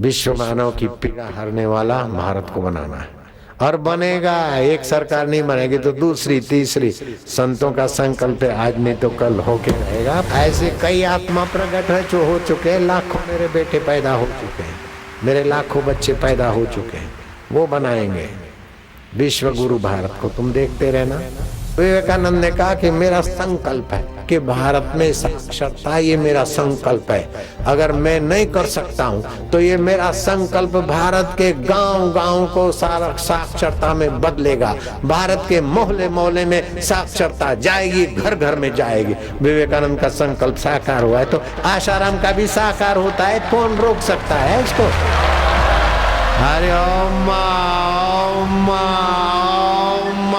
विश्व मानव की पीड़ा हरने वाला भारत को बनाना है और बनेगा। एक सरकार नहीं बनेगी तो दूसरी तीसरी। संतों का संकल्प है, आज नहीं तो कल होके रहेगा। ऐसे कई आत्मा प्रकट है जो हो चुके हैं। लाखों मेरे बेटे पैदा हो चुके हैं, मेरे लाखों बच्चे पैदा हो चुके हैं। वो बनाएंगे विश्व गुरु भारत को। तुम देखते रहना। विवेकानंद ने कहा कि मेरा संकल्प है कि भारत में साक्षरता, ये मेरा संकल्प है। अगर मैं नहीं कर सकता हूं तो ये मेरा संकल्प भारत के गांव गांव को सारा साक्षरता में बदलेगा। भारत के मोहल्ले मोहल्ले में साक्षरता जाएगी, घर घर में जाएगी। विवेकानंद का संकल्प साकार हुआ है तो आशाराम का भी साकार होता है। कौन रोक सकता है इसको? हरि ओम ओम ओम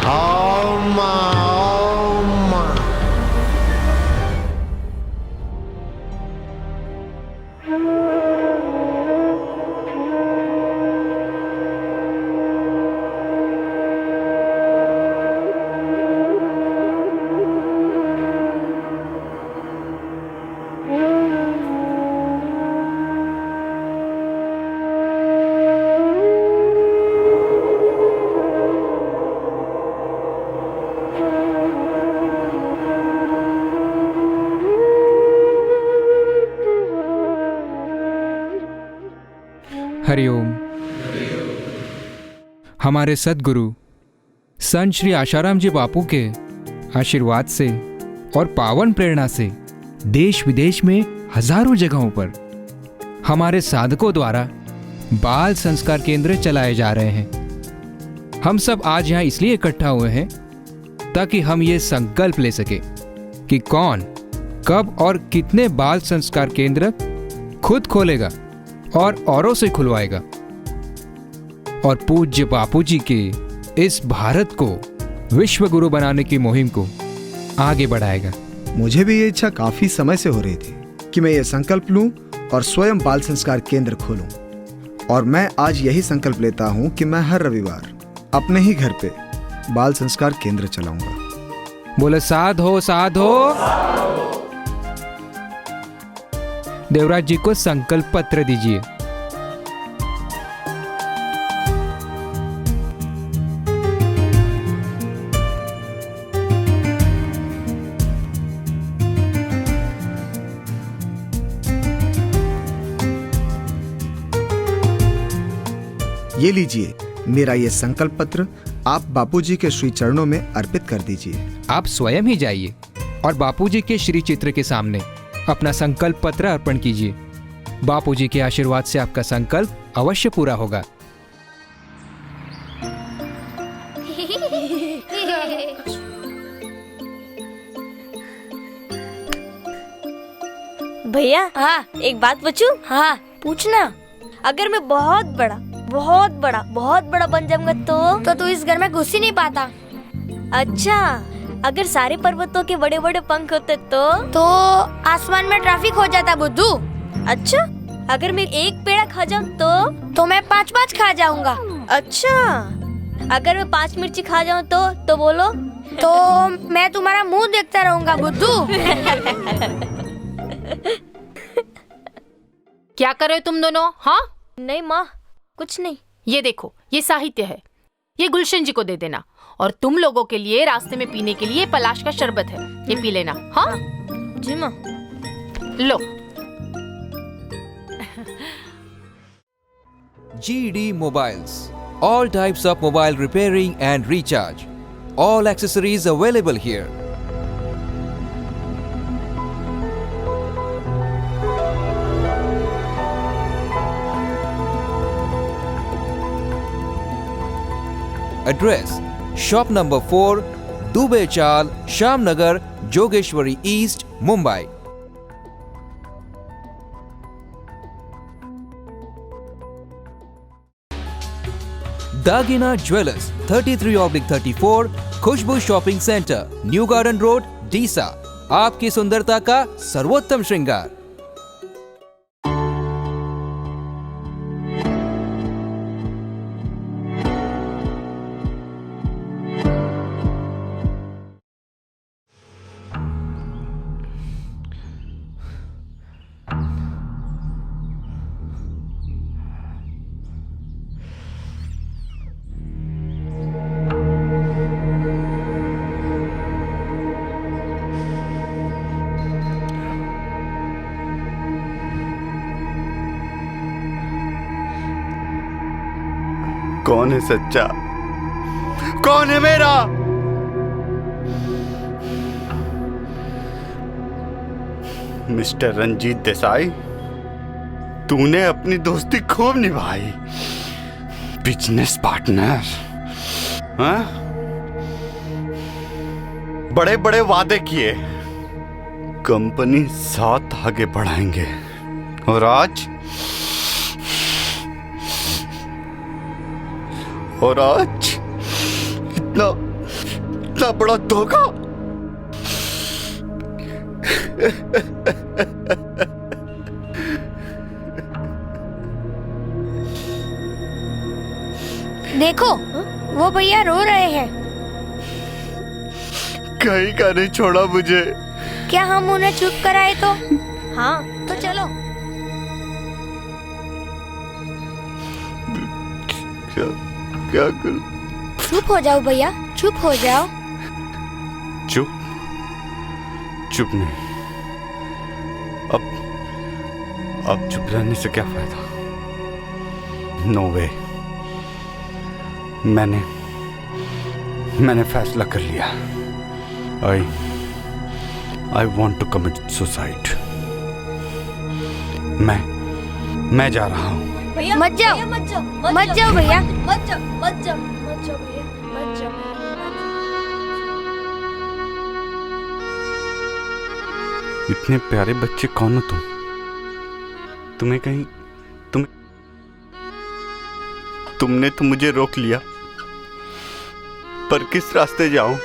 ओम ओम। हरिओम। हमारे सद्गुरु संत श्री आशाराम जी बापू के आशीर्वाद से और पावन प्रेरणा से देश विदेश में हजारों जगहों पर हमारे साधकों द्वारा बाल संस्कार केंद्र चलाए जा रहे हैं। हम सब आज यहाँ इसलिए इकट्ठा हुए हैं ताकि हम ये संकल्प ले सके कि कौन, कब और कितने बाल संस्कार केंद्र खुद खोलेगा और औरों से खुलवाएगा और पूज्य बापू जी के इस भारत को विश्व गुरु बनाने की मुहिम को आगे बढ़ाएगा। मुझे भी ये इच्छा काफी समय से हो रही थी कि मैं ये संकल्प लूं और स्वयं बाल संस्कार केंद्र खोलूं। और मैं आज यही संकल्प लेता हूं कि मैं हर रविवार अपने ही घर पे बाल संस्कार केंद्र चलाऊंगा। बोले साध हो, साध हो। देवराज जी को संकल्प पत्र दीजिए। ये लीजिए मेरा ये संकल्प पत्र, आप बापूजी के श्री चरणों में अर्पित कर दीजिए। आप स्वयं ही जाइए और बापूजी के श्री चित्र के सामने अपना संकल्प पत्र अर्पण कीजिए। बापूजी के आशीर्वाद से आपका संकल्प अवश्य पूरा होगा। भैया, हाँ एक बात पूछूं? हाँ पूछना। अगर मैं बहुत बड़ा बन जाऊंगा तो तू इस घर में घुस ही नहीं पाता। अच्छा, अगर सारे पर्वतों के बड़े बड़े पंख होते तो आसमान में ट्रैफिक हो जाता बुद्धू। अच्छा, अगर मैं एक पेड़ा खा जाऊं तो मैं 5 खा जाऊंगा। अच्छा, अगर मैं 5 मिर्ची खा जाऊं तो बोलो। तो मैं तुम्हारा मुंह देखता रहूंगा बुद्धू। क्या कर रहे हो तुम दोनों? हाँ नहीं माँ, कुछ नहीं। ये देखो, ये साहित्य है, ये गुलशन जी को दे देना। और तुम लोगों के लिए रास्ते में पीने के लिए पलाश का शरबत है, ये पी लेना। हाँ जी माँ। लो। GD Mobiles, all types of mobile repairing and recharge, all accessories available here. Address: Shop number 4, Dubey Chaal, Shamnagar, Jogeshwari East, Mumbai. Dagina Jewelers, 33/34, Khushboo shopping centre, new garden road, Deesa. आपकी सुंदरता का सर्वोत्तम श्रृंगार। कौन है सच्चा? कौन है मेरा? मिस्टर रंजीत देसाई, तूने अपनी दोस्ती खूब निभाई। बिजनेस पार्टनर, हाँ? बड़े बड़े वादे किए, कंपनी साथ आगे बढ़ाएंगे, और आज इतना बड़ा धोखा। देखो, वो भैया रो रहे हैं। कहीं का नहीं छोड़ा मुझे। क्या हम उन्हें चुप कराए तो? हाँ, तो चलो। क्या करूं? चुप हो जाओ भैया, चुप हो जाओ। चुप नहीं। अब चुप रहने से क्या फायदा? No way. मैंने फैसला कर लिया। I want to commit suicide. मैं जा रहा हूँ। मत जाओ भैया, मत जाओ भैया, मत जाओ भैया, मत जाओ। इतने प्यारे बच्चे कौन हो तुम? तुमने तो मुझे रोक लिया, पर किस रास्ते जाऊं?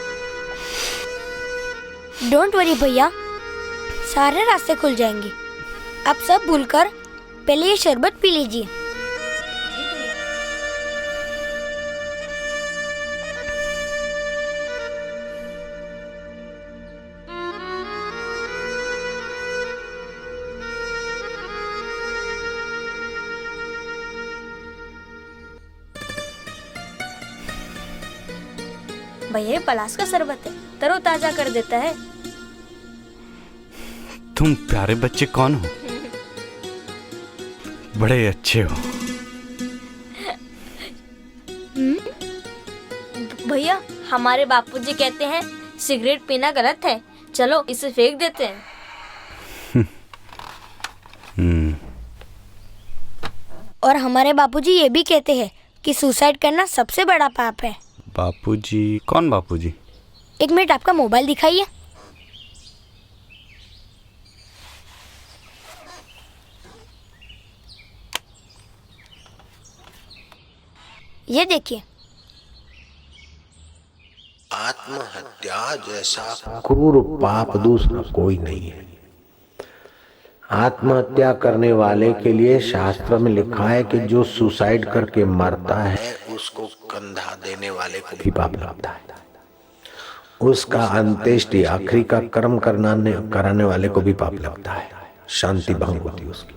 डोंट वरी भैया, सारे रास्ते खुल जाएंगे। आप सब भूलकर पहले ये शरबत पी लीजिए। भैया, ये पलाश का शरबत है, तरोताजा कर देता है। तुम प्यारे बच्चे कौन हो? बड़े अच्छे हो। भैया, हमारे बापूजी कहते हैं सिगरेट पीना गलत है, चलो इसे फेंक देते हैं। और हमारे बापूजी ये भी कहते हैं कि सुसाइड करना सबसे बड़ा पाप है। बापूजी? कौन बापूजी? एक मिनट, आपका मोबाइल दिखाइए। ये देखिए। आत्महत्या जैसा क्रूर पाप दूसरा कोई नहीं है। आत्महत्या करने वाले के लिए शास्त्र में लिखा है कि जो सुसाइड करके मरता है उसको कंधा देने वाले को भी पाप लगता है, उसका अंत्येष्टि आखिरी का कर्म कराने वाले को भी पाप लगता है, शांति भंग होती है उसकी।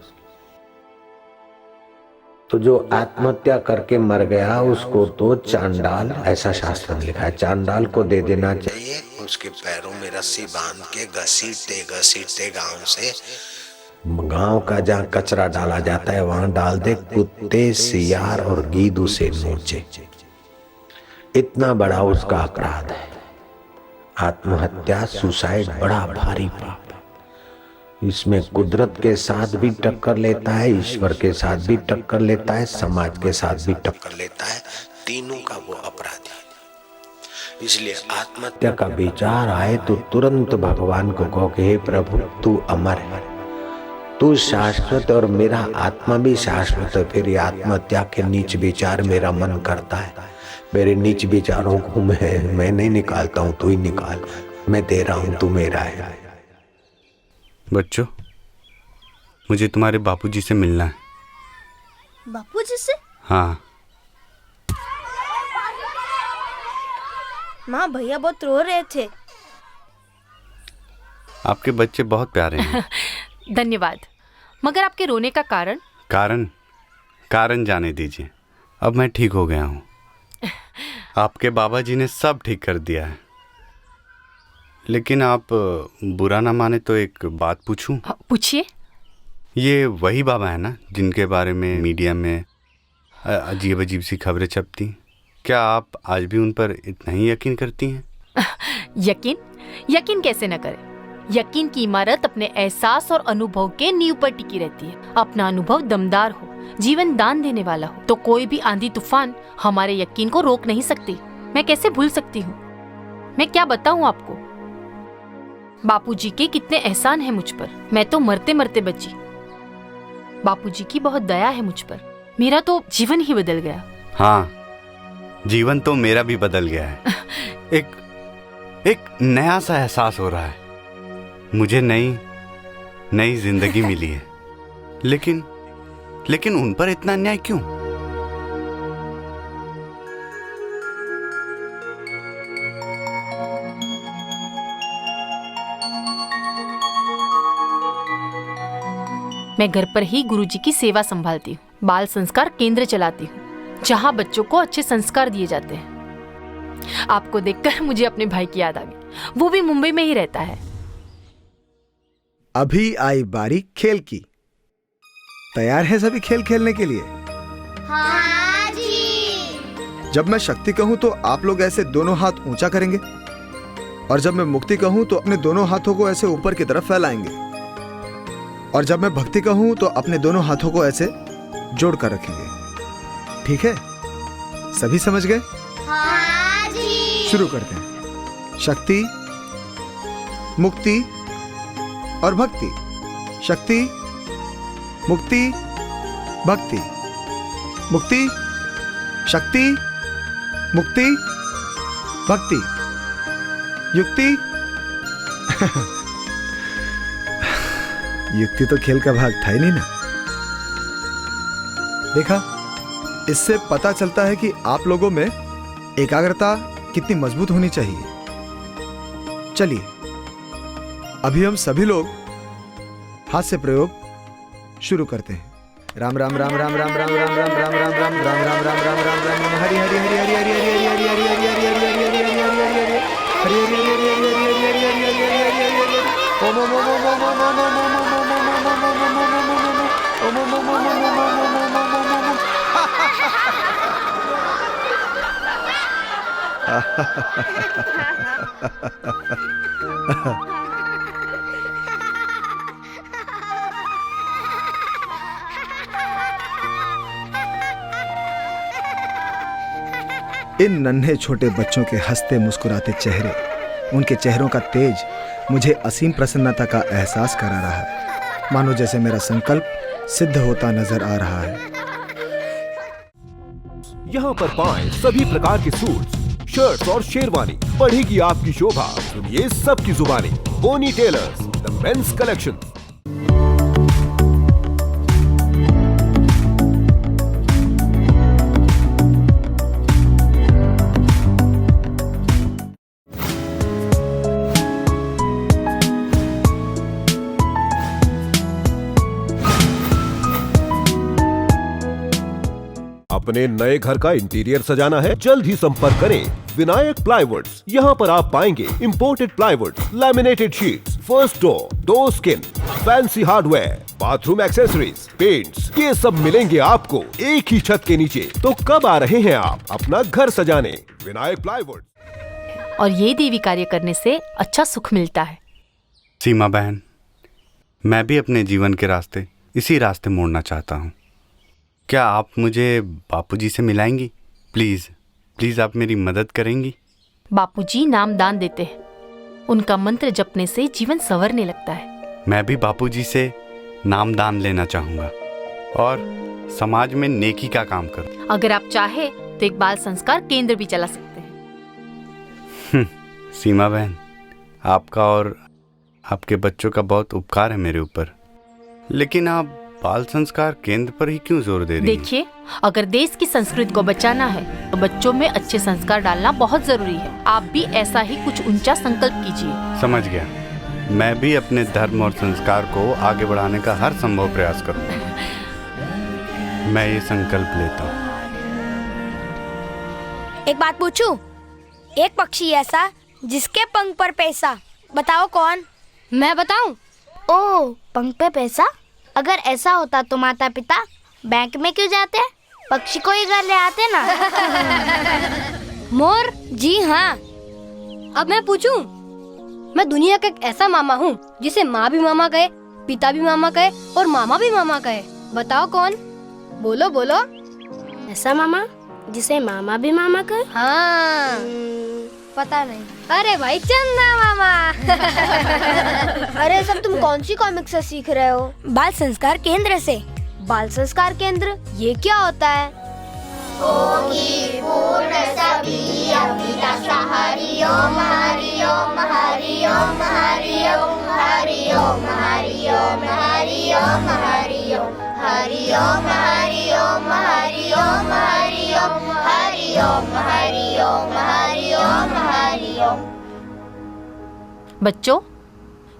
तो जो आत्महत्या करके मर गया उसको तो चांडाल, ऐसा शास्त्र में लिखा है, चांडाल को दे देना चाहिए। उसके पैरों में रस्सी बांध के घसीटते गांव का जहाँ कचरा डाला जाता है वहां डाल दे, कुत्ते, सियार और गीद उसे नोचे। इतना बड़ा उसका अपराध है। आत्महत्या, सुसाइड बड़ा भारी पाप है। इसमें कुदरत के साथ भी टक्कर लेता है, ईश्वर के साथ भी टक्कर लेता है, समाज के साथ भी टक्कर लेता है। तीनों का वो अपराधी है। इसलिए आत्महत्या का विचार आए तो तुरंत भगवान को कहो कि हे प्रभु, तू अमर है, तू शाश्वत और मेरा आत्मा भी शाश्वत है। फिर आत्महत्या के नीच विचार मेरा मन करता है, मेरे नीच विचारों को मैं नहीं निकालता हूँ, तू ही निकाल। मैं दे रहा हूँ, तू मेरा है। बच्चों, मुझे तुम्हारे बापूजी से मिलना है। बापूजी से? हाँ। माँ, भैया बहुत रो रहे थे। आपके बच्चे बहुत प्यारे हैं। धन्यवाद। मगर आपके रोने का कारण? कारण जाने दीजिए। अब मैं ठीक हो गया हूँ। आपके बाबा जी ने सब ठीक कर दिया है। लेकिन आप बुरा ना माने तो एक बात पूछूं? पूछिए। ये वही बाबा है ना जिनके बारे में मीडिया में अजीब अजीब सी खबरें छपती। क्या आप आज भी उन पर इतना ही यकीन करती हैं? यकीन कैसे न करें। यकीन की इमारत अपने एहसास और अनुभव के नींव पर टिकी रहती है। अपना अनुभव दमदार हो, जीवन दान देने वाला हो, तो कोई भी आंधी तूफान हमारे यकीन को रोक नहीं सकती। मैं कैसे भूल सकती हूँ? मैं क्या बताऊँ आपको, बापूजी के कितने एहसान है मुझ पर। मैं तो मरते मरते बची। बापूजी की बहुत दया है मुझ पर। मेरा तो जीवन ही बदल गया। हाँ, जीवन तो मेरा भी बदल गया है। एक नया सा एहसास हो रहा है। मुझे नई जिंदगी मिली है। लेकिन उन पर इतना अन्याय क्यों? मैं घर पर ही गुरुजी की सेवा संभालती हूँ। बाल संस्कार केंद्र चलाती हूँ, जहाँ बच्चों को अच्छे संस्कार दिए जाते हैं। आपको देखकर मुझे अपने भाई की याद आ गई। वो भी मुंबई में ही रहता है। अभी आई बारी खेल की। तैयार है सभी खेल खेलने के लिए? हाँ जी। जब मैं शक्ति कहूं तो आप लोग ऐसे दोनों हाथ ऊंचा करेंगे, और जब मैं मुक्ति कहूं तो अपने दोनों हाथों को ऐसे ऊपर की तरफ फैलाएंगे, और जब मैं भक्ति कहूं तो अपने दोनों हाथों को ऐसे जोड़ कर रखेंगे। ठीक है? सभी समझ गए? हाँ जी। शुरू करते हैं। शक्ति, मुक्ति और भक्ति। शक्ति, मुक्ति, भक्ति। मुक्ति, शक्ति, मुक्ति, भक्ति। युक्ति। युक्ति तो खेल का भाग था ही नहीं ना। देखा, इससे पता चलता है कि आप लोगों में एकाग्रता कितनी मजबूत होनी चाहिए। चलिए, अभी हम सभी लोग हास्य प्रयोग शुरू करते हैं। राम राम राम राम राम राम राम राम राम राम राम राम राम राम राम राम राम राम हरि हरि हरि हरि हरि हरि हरि हरि हरि हरि हरि हरि हरि हरि हरि हरि हरि हरि ओम ओम ओम ओम ओम ओम ओम इन नन्हे छोटे बच्चों के हंसते मुस्कुराते चेहरे, उनके चेहरों का तेज मुझे असीम प्रसन्नता का एहसास करा रहा है, मानो जैसे मेरा संकल्प सिद्ध होता नजर आ रहा है। यहाँ पर पाएं सभी प्रकार के सूट्स, शर्ट्स और शेरवानी। बढ़ेगी आपकी शोभा, सुनिए सबकी जुबानी। बोनी टेलर्स, द मेंस कलेक्शन। अपने नए घर का इंटीरियर सजाना है? जल्द ही संपर्क करें विनायक प्लाईवुड्स। यहाँ पर आप पाएंगे imported प्लाईवुड्स, laminated sheets, first door skin, fancy hardware, bathroom accessories, paints, ये सब मिलेंगे आपको एक ही छत के नीचे। तो कब आ रहे हैं आप अपना घर सजाने? विनायक प्लाईवुड। और ये देवी कार्य करने से अच्छा सुख मिलता है। सीमा बहन, मैं भी अपने जीवन के रास्ते इसी रास्ते मोड़ना चाहता हूँ। क्या आप मुझे बापूजी से मिलाएंगी? प्लीज आप मेरी मदद करेंगी? बापूजी नाम दान देते हैं। उनका मंत्र जपने से जीवन संवरने लगता है। मैं भी बापूजी से नाम दान लेना चाहूँगा और समाज में नेकी का काम करूँ। अगर आप चाहे तो एक बाल संस्कार केंद्र भी चला सकते हैं। सीमा बहन, आपका और आपके बच्चों का बहुत उपकार है मेरे ऊपर, लेकिन आप बाल संस्कार केंद्र पर ही क्यों जोर दे रही हैं? देखिए, अगर देश की संस्कृति को बचाना है तो बच्चों में अच्छे संस्कार डालना बहुत जरूरी है। आप भी ऐसा ही कुछ ऊंचा संकल्प कीजिए। समझ गया। मैं भी अपने धर्म और संस्कार को आगे बढ़ाने का हर संभव प्रयास करूंगा। मैं ये संकल्प लेता हूँ। एक बात पूछूं? एक पक्षी ऐसा जिसके पंख पर पैसा, बताओ कौन? मैं बताऊं? ओह, पंख पे पैसा? अगर ऐसा होता तो माता पिता बैंक में क्यों जाते? पक्षी को ही घर ले आते ना। मोर? जी हाँ। अब मैं पूछूं? मैं दुनिया का एक ऐसा मामा हूँ जिसे माँ भी मामा कहे, पिता भी मामा कहे और मामा भी मामा कहे। बताओ कौन? बोलो बोलो। ऐसा मामा जिसे मामा भी मामा कहे? हाँ, पता नहीं। अरे भाई चंदा मामा। अरे सब तुम कौन सी कॉमिक से सीख रहे हो? बाल संस्कार केंद्र से। बाल संस्कार केंद्र, ये क्या होता है? बच्चों,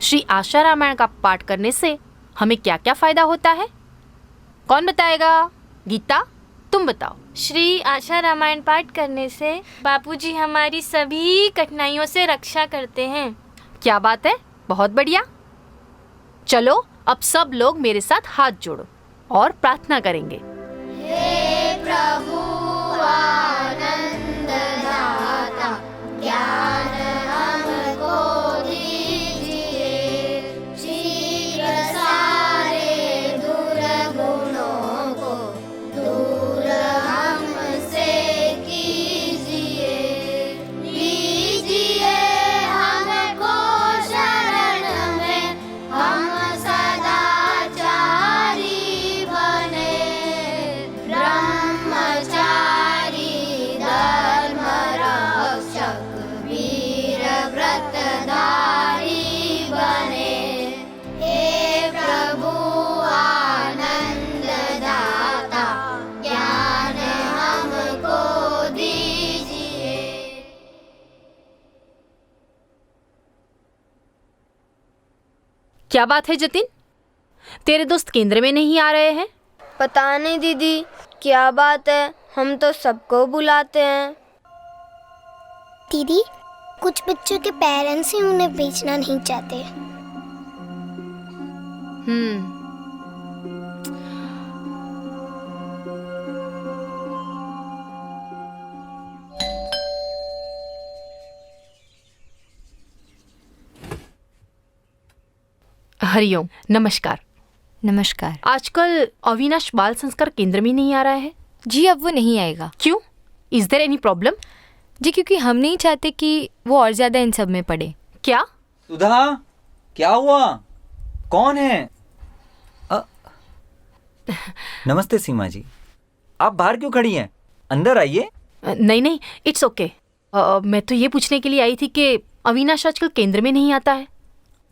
श्री आशा रामायण का पाठ करने से हमें क्या क्या फायदा होता है? कौन बताएगा? गीता, तुम बताओ। श्री आशा रामायण पाठ करने से बापूजी हमारी सभी कठिनाइयों से रक्षा करते हैं। क्या बात है, बहुत बढ़िया। चलो अब सब लोग मेरे साथ हाथ जोड़ो और प्रार्थना करेंगे। हे प्रभु आनंद दाता, ज्ञान हमको दीजिए, शीघ्र सारे दुर्गुणों को दूर हमसे कीजिए, लीजिए हमको शरण में, हम सदाचारी बने, ब्रह्मचारी धर्म रक्षक वीर व्रतधारी बने। हे प्रभु आनंद दाता, ज्ञान हमको दीजिए। क्या बात है जतिन, तेरे दोस्त केंद्र में नहीं आ रहे हैं? पता नहीं दीदी, क्या बात है, हम तो सबको बुलाते हैं। दीदी, कुछ बच्चों के पेरेंट्स ही उन्हें भेजना नहीं चाहते। हरिओम, नमस्कार। नमस्कार। आजकल अविनाश बाल संस्कार केंद्र में नहीं आ रहा है। जी अब वो नहीं आएगा। क्यों? Is there any problem? जी क्योंकि हम नहीं चाहते कि वो और ज्यादा इन सब में पड़े। क्या? सुधा, क्या हुआ? कौन है? नमस्ते सीमा जी, आप बाहर क्यों खड़ी हैं? अंदर आइए। नहीं, इट्स ओके। मैं तो ये पूछने के लिए आई थी कि अविनाश आजकल केंद्र में नहीं आता है।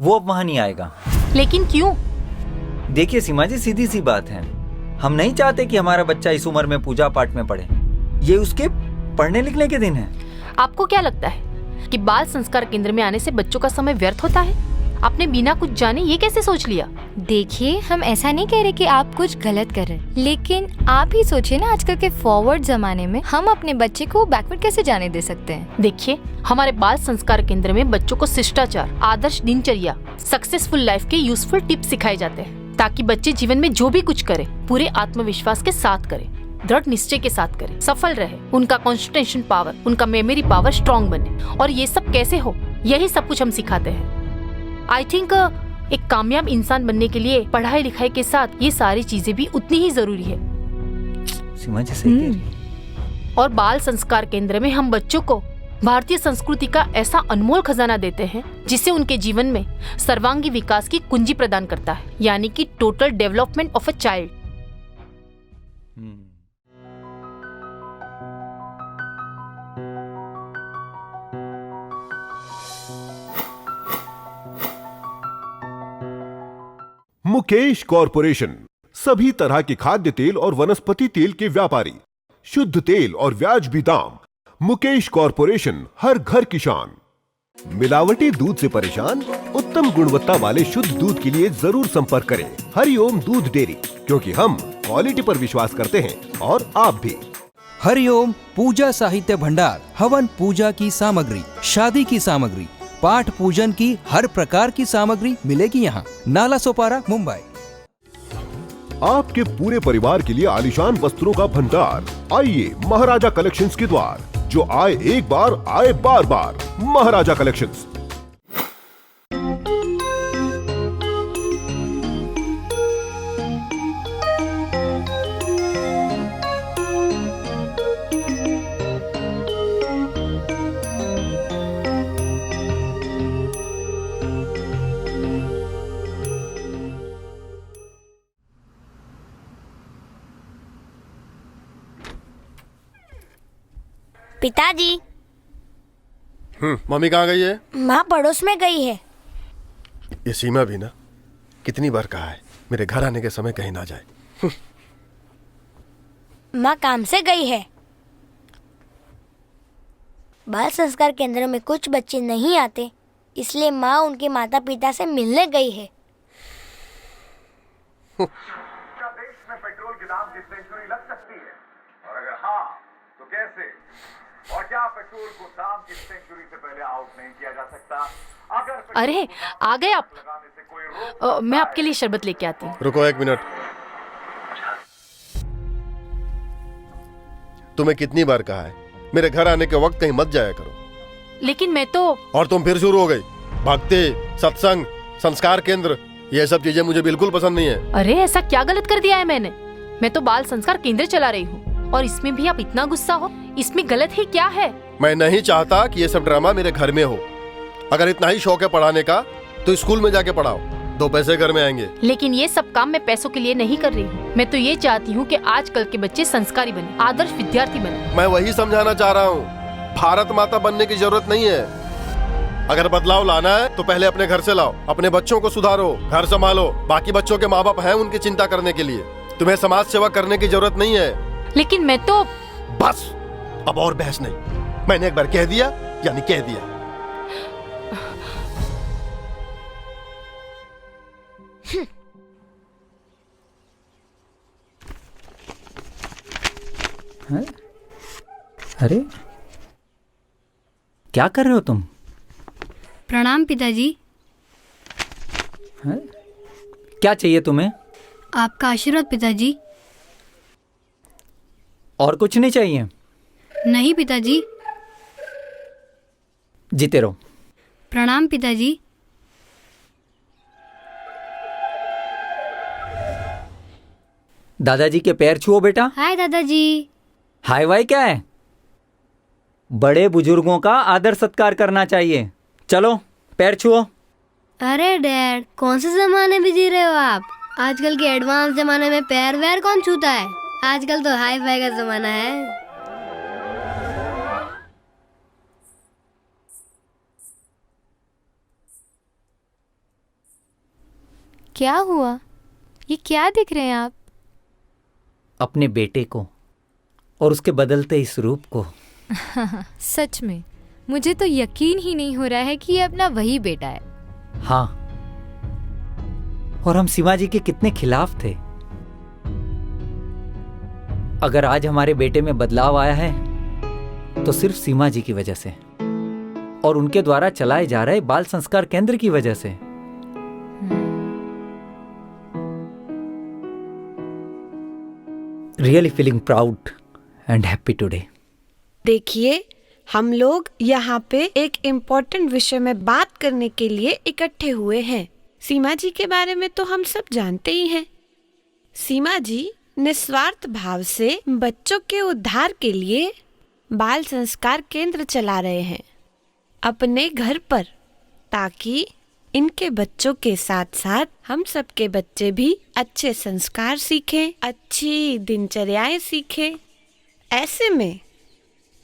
वो अब वहाँ नहीं आएगा। लेकिन क्यों? देखिए सीमा जी, सीधी सी बात है, हम नहीं चाहते कि हमारा बच्चा इस उम्र में पूजा पाठ में पढ़े। ये उसके पढ़ने लिखने के दिन है। आपको क्या लगता है कि बाल संस्कार केंद्र में आने से बच्चों का समय व्यर्थ होता है? आपने बिना कुछ जाने ये कैसे सोच लिया? देखिए, हम ऐसा नहीं कह रहे कि आप कुछ गलत कर रहे हैं, लेकिन आप ही सोचिए ना, आजकल के फॉरवर्ड जमाने में हम अपने बच्चे को बैकवर्ड कैसे जाने दे सकते हैं? देखिए, हमारे बाल संस्कार केंद्र में बच्चों को शिष्टाचार, आदर्श दिनचर्या, सक्सेसफुल लाइफ के यूजफुल टिप्स सिखाए जाते हैं, ताकि बच्चे जीवन में जो भी कुछ करे पूरे आत्मविश्वास के साथ करे, दृढ़ निश्चय के साथ करे, सफल रहे, उनका कॉन्सेंट्रेशन पावर, उनका मेमोरी पावर स्ट्रॉन्ग बने। और ये सब कैसे हो, यही सब कुछ हम सिखाते हैं। आई थिंक एक कामयाब इंसान बनने के लिए पढ़ाई लिखाई के साथ ये सारी चीजें भी उतनी ही जरूरी है। सीमा जी सही कह रही है। और बाल संस्कार केंद्र में हम बच्चों को भारतीय संस्कृति का ऐसा अनमोल खजाना देते हैं जिससे उनके जीवन में सर्वांगी विकास की कुंजी प्रदान करता है, यानी कि total development of a child. Mukesh corporation, सभी तरह के खाद्य तेल और वनस्पति तेल के व्यापारी, शुद्ध तेल और वाजिबी दाम। मुकेश कॉरपोरेशन, हर घर की शान। मिलावटी दूध से परेशान? उत्तम गुणवत्ता वाले शुद्ध दूध के लिए जरूर संपर्क करें हरिओम दूध डेयरी, क्योंकि हम क्वालिटी पर विश्वास करते हैं और आप भी। हरिओम पूजा साहित्य भंडार, हवन पूजा की सामग्री, शादी की सामग्री, पाठ पूजन की हर प्रकार की सामग्री मिलेगी यहाँ। नाला सोपारा, मुंबई। आपके पूरे परिवार के लिए आलीशान वस्त्रों का भंडार। आइए महाराजा कलेक्शंस के द्वार, जो आए एक बार आए बार बार। महाराजा कलेक्शंस। पिताजी। मम्मी कहाँ गई है? माँ पड़ोस में गई है। ये सीमा भी ना, कितनी बार कहा है मेरे घर आने के समय कहीं ना जाए। माँ काम से गई है। बाल संस्कार केंद्र में कुछ बच्चे नहीं आते, इसलिए माँ उनके माता पिता से मिलने गई है। क्या देश में पेट्रोल के दाम की सेंचुरी लग सकती है? और अगर हाँ, तो कैसे? और क्या पेट्रोल को दाम की सेंचुरी से पहले आउट नहीं किया जा सकता? अगर अरे आ गए आप। मैं आपके लिए शरबत लेके आती हूँ। रुको 1 मिनट। तुम्हें कितनी बार कहा है मेरे घर आने के वक्त कहीं मत जाया करो। लेकिन मैं तो। और तुम फिर शुरू हो गई। भक्ति, सत्संग, संस्कार केंद्र, ये सब चीजें मुझे बिल्कुल पसंद नहीं है। अरे ऐसा क्या गलत कर दिया है मैंने? मैं तो बाल संस्कार केंद्र चला रही हूँ और इसमें भी आप इतना गुस्सा हो? इसमें गलत ही क्या है? मैं नहीं चाहता कि ये सब ड्रामा मेरे घर में हो। अगर इतना ही शौक है पढ़ाने का तो स्कूल में जाके पढ़ाओ, 2 पैसे घर में आएंगे। लेकिन ये सब काम मैं पैसों के लिए नहीं कर रही हूँ। मैं तो ये चाहती हूँ कि आजकल के बच्चे संस्कारी बने, आदर्श विद्यार्थी बने। मैं वही समझाना चाह रहा हूँ, भारत माता बनने की जरूरत नहीं है। अगर बदलाव लाना है तो पहले अपने घर से लाओ, अपने बच्चों को सुधारो, घर संभालो। बाकी बच्चों के माँ बाप हैं उनकी चिंता करने के लिए। तुम्हें समाज सेवा करने की जरूरत नहीं है। लेकिन मैं तो। बस, अब और बहस नहीं। मैंने एक बार कह दिया यानी कह दिया। अरे क्या कर रहे हो तुम? प्रणाम पिताजी। क्या चाहिए तुम्हें? आपका आशीर्वाद पिताजी। और कुछ नहीं चाहिए? नहीं पिताजी। जीते रहो। प्रणाम पिताजी। दादाजी के पैर छुओ बेटा। हाय दादाजी। हाय वाई क्या है? बड़े बुजुर्गों का आदर सत्कार करना चाहिए। चलो पैर छुओ। अरे डैड, कौन से जमाने में जी रहे हो आप? आजकल के एडवांस जमाने में पैर वैर कौन छूता है? आजकल तो हाई फाई का जमाना है। क्या हुआ? ये क्या दिख रहे हैं आप? अपने बेटे को और उसके बदलते इस रूप को। सच में मुझे तो यकीन ही नहीं हो रहा है कि ये अपना वही बेटा है। हाँ, और हम सीमा जी के कितने खिलाफ थे। अगर आज हमारे बेटे में बदलाव आया है तो सिर्फ सीमा जी की वजह से और उनके द्वारा चलाए जा रहे बाल संस्कार केंद्र की वजह से। Really feeling proud and happy today. देखिए, हम लोग यहाँ पे एक इम्पोर्टेंट विषय में बात करने के लिए इकट्ठे हुए हैं। सीमा जी के बारे में तो हम सब जानते ही हैं। सीमा जी निस्वार्थ भाव से बच्चों के उद्धार के लिए बाल संस्कार केंद्र चला रहे हैं अपने घर पर, ताकि इनके बच्चों के साथ साथ हम सबके बच्चे भी अच्छे संस्कार सीखें, अच्छी दिनचर्याएं सीखें। ऐसे में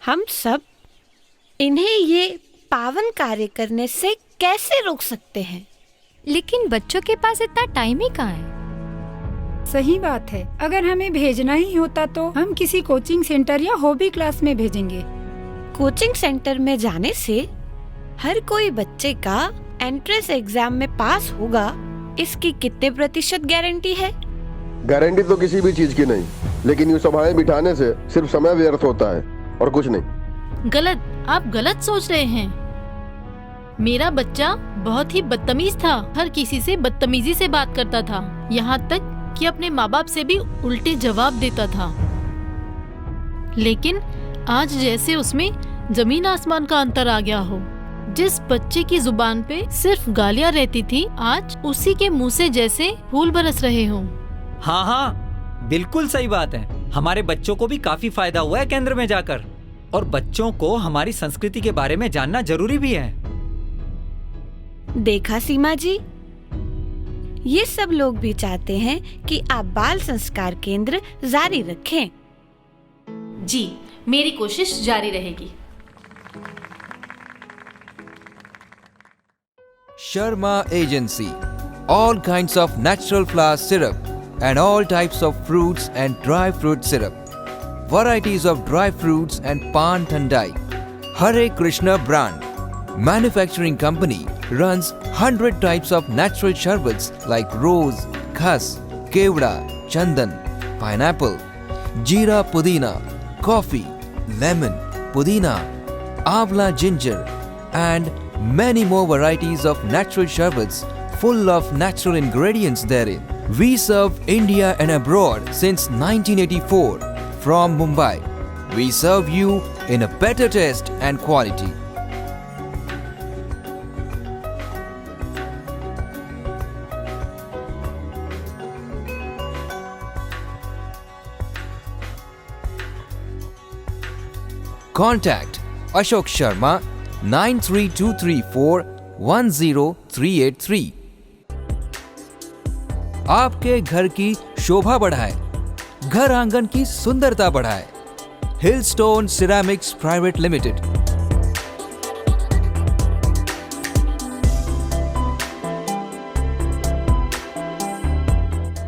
हम सब इन्हें ये पावन कार्य करने से कैसे रोक सकते हैं? लेकिन बच्चों के पास इतना टाइम ही कहाँ है? सही बात है। अगर हमें भेजना ही होता तो हम किसी कोचिंग सेंटर या हॉबी क्लास में भेजेंगे। कोचिंग सेंटर में जाने से हर कोई बच्चे का एंट्रेंस एग्जाम में पास होगा, इसकी कितने % गारंटी है? गारंटी तो किसी भी चीज की नहीं, लेकिन यूँ सभाएं बिठाने से सिर्फ समय व्यर्थ होता है और कुछ नहीं। गलत, आप गलत सोच रहे हैं। मेरा बच्चा बहुत ही बदतमीज था, हर किसी से बदतमीजी से बात करता था, यहाँ तक कि अपने माँ बाप से भी उल्टे जवाब देता था, लेकिन आज जैसे उसमें जमीन आसमान का अंतर आ गया हो। जिस बच्चे की जुबान पे सिर्फ गालियाँ रहती थी, आज उसी के मुंह से जैसे फूल बरस रहे हों। हाँ हाँ, बिल्कुल सही बात है। हमारे बच्चों को भी काफी फायदा हुआ है केंद्र में जाकर, और बच्चों को हमारी संस्कृति के बारे में जानना जरूरी भी है। देखा सीमा जी, ये सब लोग भी चाहते हैं कि आप बाल संस्कार केंद्र जारी रखें। जी, मेरी कोशिश जारी रहेगी। Sharma Agency. All kinds of natural flower syrup and all types of fruits and dry fruit syrup. Varieties of dry fruits and pan thandai. Hare Krishna brand. Manufacturing company runs 100 types of natural sherbets like rose, khas, kevda, chandan, pineapple, jeera pudina, coffee, lemon, pudina, amla ginger and many more varieties of natural sherbets full of natural ingredients therein. We serve India and abroad since 1984 from Mumbai. We serve you in a better taste and quality. Contact Ashok Sharma 9323410383. आपके घर की शोभा बढ़ाए, घर आंगन की सुंदरता बढ़ाए। Hillstone ceramics private limited.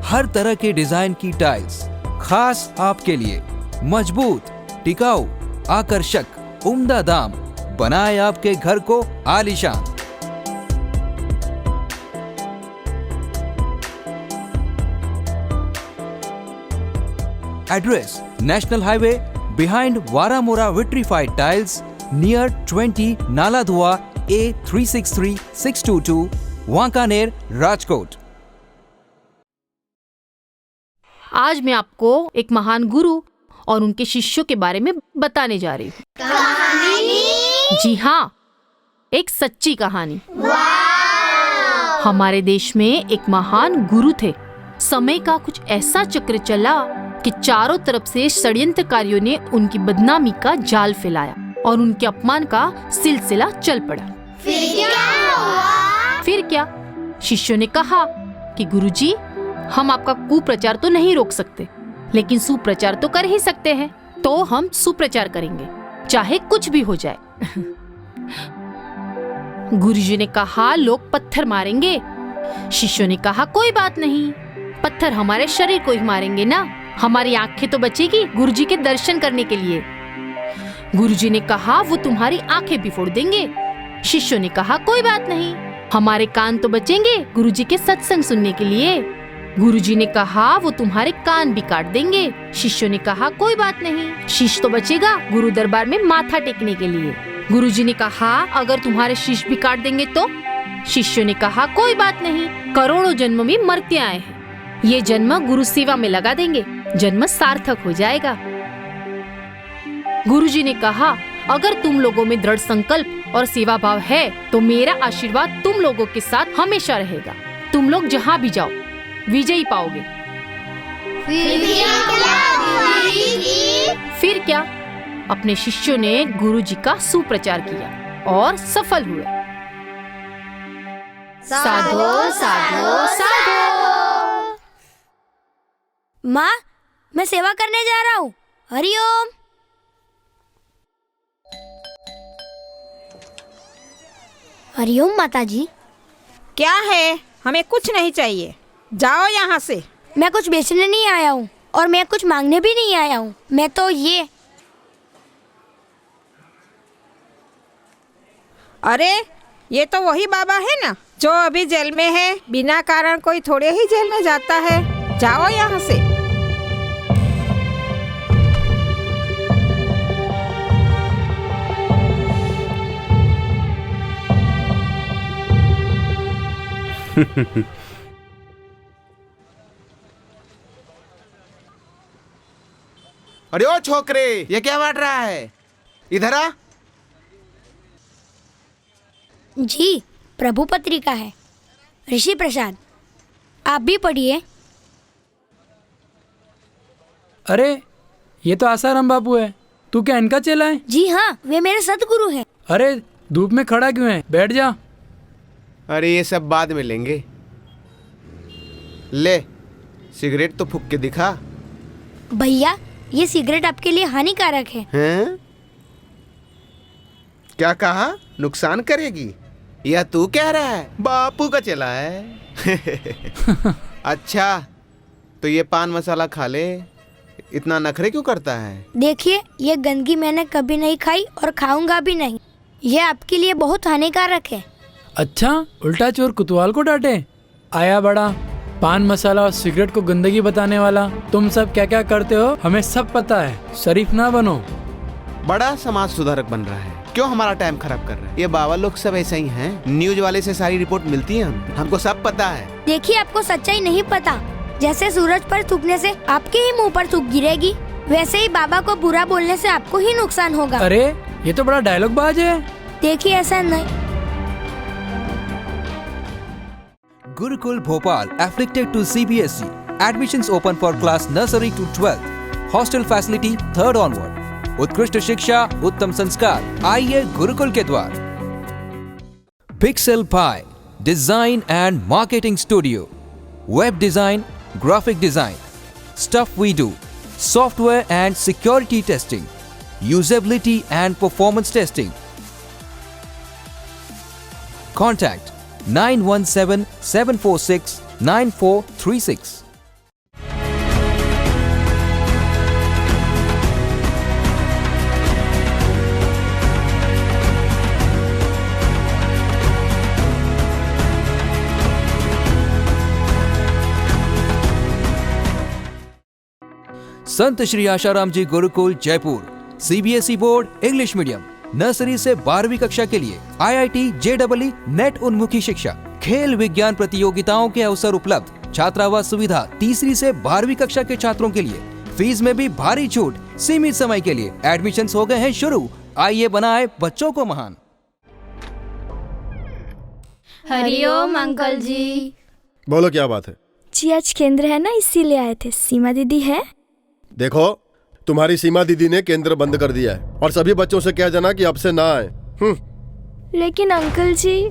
हर तरह के डिजाइन की टाइल्स खास आपके लिए, मजबूत, टिकाऊ, आकर्षक, उम्दा दाम, बनाए आपके घर को आलीशान। Address national highway behind Varmora vitrified tiles near 20 नाला धुआ A363622 वांकानेर राजकोट। आज मैं आपको एक महान गुरु और उनके शिष्यों के बारे में बताने जा रही हूँ। जी हाँ, एक सच्ची कहानी। हमारे देश में एक महान गुरु थे। समय का कुछ ऐसा चक्र चला कि चारों तरफ से षड्यंत्रकारियों ने उनकी बदनामी का जाल फैलाया और उनके अपमान का सिलसिला चल पड़ा। फिर क्या? शिष्यों ने कहा कि गुरुजी, हम आपका कुप्रचार तो नहीं रोक सकते, लेकिन सुप्रचार तो कर ही सकते हैं। तो हम सुप्रचार करेंगे, चाहे कुछ भी हो जाए। गुरुजी ने कहा, लोग पत्थर मारेंगे। शिष्यों ने कहा, कोई बात नहीं, पत्थर हमारे शरीर को ही मारेंगे ना, हमारी आंखें तो बचेगी गुरुजी के दर्शन करने के लिए। गुरुजी ने कहा, वो तुम्हारी आंखें भी फोड़ देंगे। शिष्यों ने कहा, कोई बात नहीं, हमारे कान तो बचेंगे गुरुजी के सत्संग सुनने के लिए। गुरुजी ने कहा, वो तुम्हारे कान भी काट देंगे। शिष्यों ने कहा, कोई बात नहीं, शीश तो बचेगा गुरु दरबार में माथा टेकने के लिए। गुरुजी ने कहा, अगर तुम्हारे शीश भी काट देंगे तो? शिष्यों ने कहा, कोई बात नहीं, करोड़ों जन्म में मरते आए हैं, ये जन्म गुरु सेवा में लगा देंगे, जन्म सार्थक हो जाएगा। गुरुजी ने कहा, अगर तुम लोगों में दृढ़ संकल्प और सेवा भाव है तो मेरा आशीर्वाद तुम लोगों के साथ हमेशा रहेगा। तुम लोग जहाँ भी जाओ विजयी पाओगे। फिर क्या? अपने शिष्यों ने गुरुजी का सुप्रचार किया और सफल हुए। साधो साधो साधो। माँ, मैं सेवा करने जा रहा हूँ। हरिओम। हरिओम माताजी। क्या है? हमें कुछ नहीं चाहिए, जाओ यहाँ से। मैं कुछ बेचने नहीं आया हूँ और मैं कुछ मांगने भी नहीं आया हूँ। मैं तो ये। अरे, ये तो वही बाबा है ना जो अभी जेल में है। बिना कारण कोई थोड़े ही जेल में जाता है। जाओ यहाँ से। अरे ओ छोकरे, ये क्या बांट रहा है? इधर आ। जी, प्रभु पत्रिका है। ऋषि प्रसाद, आप भी पढ़िए। अरे ये तो आसाराम बापू है। तू क्या इनका चेला है? जी हाँ, वे मेरे सतगुरु हैं। अरे धूप में खड़ा क्यों है? बैठ जा। अरे ये सब बाद में लेंगे। ले सिगरेट तो फूंक के दिखा। भैया, ये सिगरेट आपके लिए हानिकारक है। हैं? क्या कहा? नुकसान करेगी? यह तू कह रहा है? बापू का चला है। अच्छा तो ये पान मसाला खा ले। इतना नखरे क्यों करता है? देखिए, ये गंदगी मैंने कभी नहीं खाई और खाऊंगा भी नहीं। ये आपके लिए बहुत हानिकारक है। अच्छा, उल्टा चोर कुतवाल को डांटे। आया बड़ा पान मसाला और सिगरेट को गंदगी बताने वाला। तुम सब क्या क्या करते हो हमें सब पता है। शरीफ ना बनो। बड़ा समाज सुधारक बन रहा है। क्यों हमारा टाइम खराब कर रहा है? ये बाबा लोग सब ऐसे ही हैं। न्यूज वाले से सारी रिपोर्ट मिलती है हमको सब पता है। देखिए, आपको सच्चाई नहीं पता। जैसे सूरज पर थूकने से आपके ही मुंह पर थूक गिरेगी, वैसे ही बाबा को बुरा बोलने से आपको ही नुकसान होगा। अरे ये तो बड़ा डायलॉग बाज है। देखिए, ऐसा नहीं। Gurukul Bhopal affiliated to CBSE. Admissions open for class nursery to 12th. Hostel facility 3rd onward. उत्कृष्ट शिक्षा, उत्तम संस्कार, आइए गुरुकुल के द्वार। Pixel Pie Design and Marketing Studio. Web design, graphic design, stuff we do, software and security testing, usability and performance testing. Contact 917-746-9436. Sant Shri Asharam ji Gurukul Jaipur, CBSE board English medium, nursery से 12वीं कक्षा के लिए IIT JEE नेट उन्मुखी शिक्षा, खेल विज्ञान प्रतियोगिताओं के अवसर उपलब्ध, छात्रावास सुविधा 3री से 12वीं कक्षा के छात्रों के लिए, फीस में भी भारी छूट, सीमित समय के लिए एडमिशन्स हो गए हैं शुरू। आइए बनाए बच्चों को महान। हरिओम अंकल जी। बोलो क्या बात है? जी आज केंद्र है ना, इसीलिए आए थे। सीमा दीदी है? देखो, तुम्हारी सीमा दीदी ने केंद्र बंद कर दिया है और सभी बच्चों से कह देना कि अब से ना आए। लेकिन अंकल जी,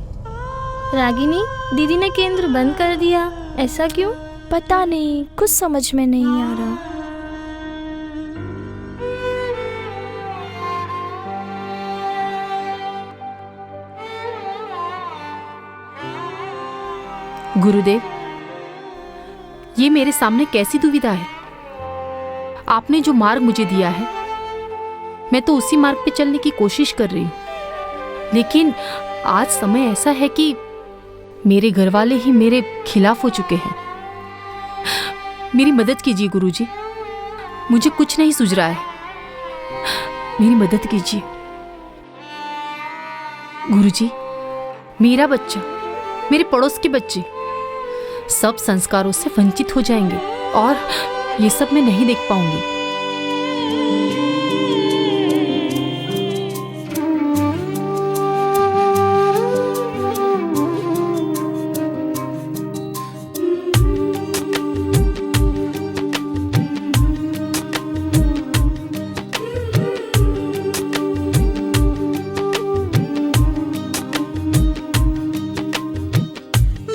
रागिनी दीदी ने केंद्र बंद कर दिया, ऐसा क्यों? पता नहीं, कुछ समझ में नहीं आ रहा। गुरुदेव, ये मेरे सामने कैसी दुविधा है? आपने जो मार्ग मुझे दिया है, मैं तो उसी मार्ग पे चलने की कोशिश कर रही हूँ। लेकिन आज समय ऐसा है कि मेरे घर वाले ही मेरे खिलाफ हो चुके हैं। मेरी मदद कीजिए गुरुजी, मुझे कुछ नहीं सूझ रहा है। मेरी मदद कीजिए गुरुजी। मेरा बच्चा, मेरे पड़ोस के बच्चे सब संस्कारों से वंचित हो जाएंगे और ये सब मैं नहीं देख पाऊंगी।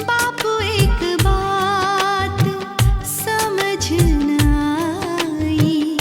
बापू एक बात समझ न आई।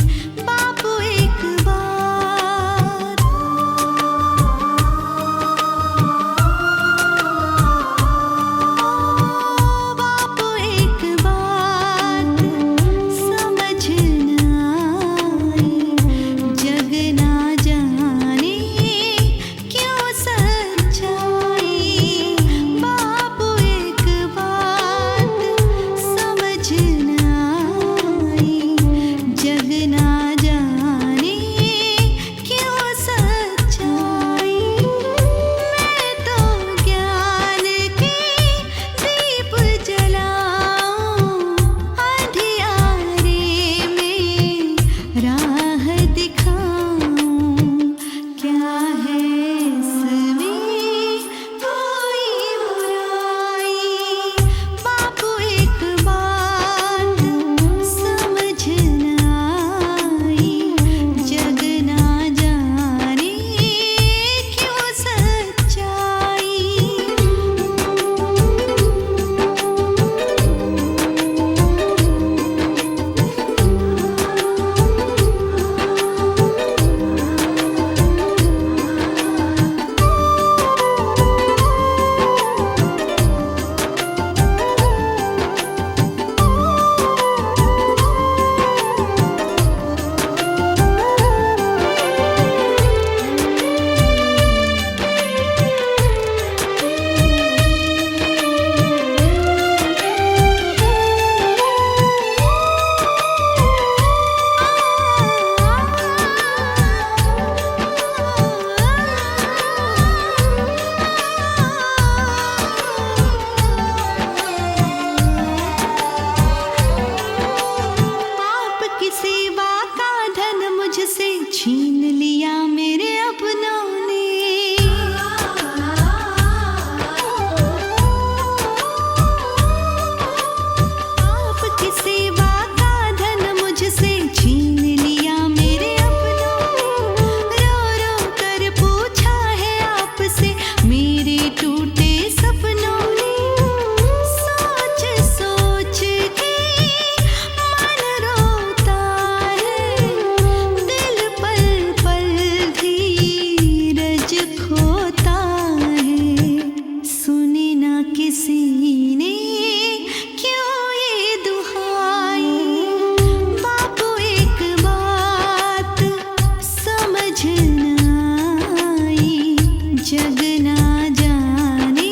ना जाने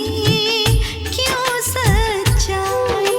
क्यों सच्चाई।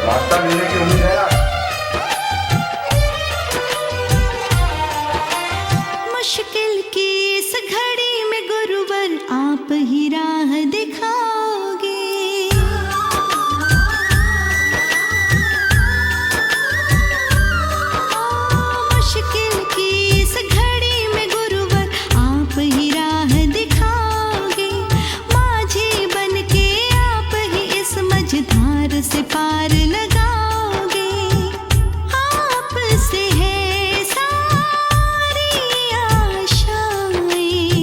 रास्ता मिलने की उम्मीद है। मुश्किल की इस घड़ी में गुरुवर आप ही राह दिखाओगे। मुश्किल की इस घड़ी में गुरुवर आप ही राह दिखाओगे। माझी बन के आप ही इस मझधार से पार लगाओगे। आप से है सारी आशाएं,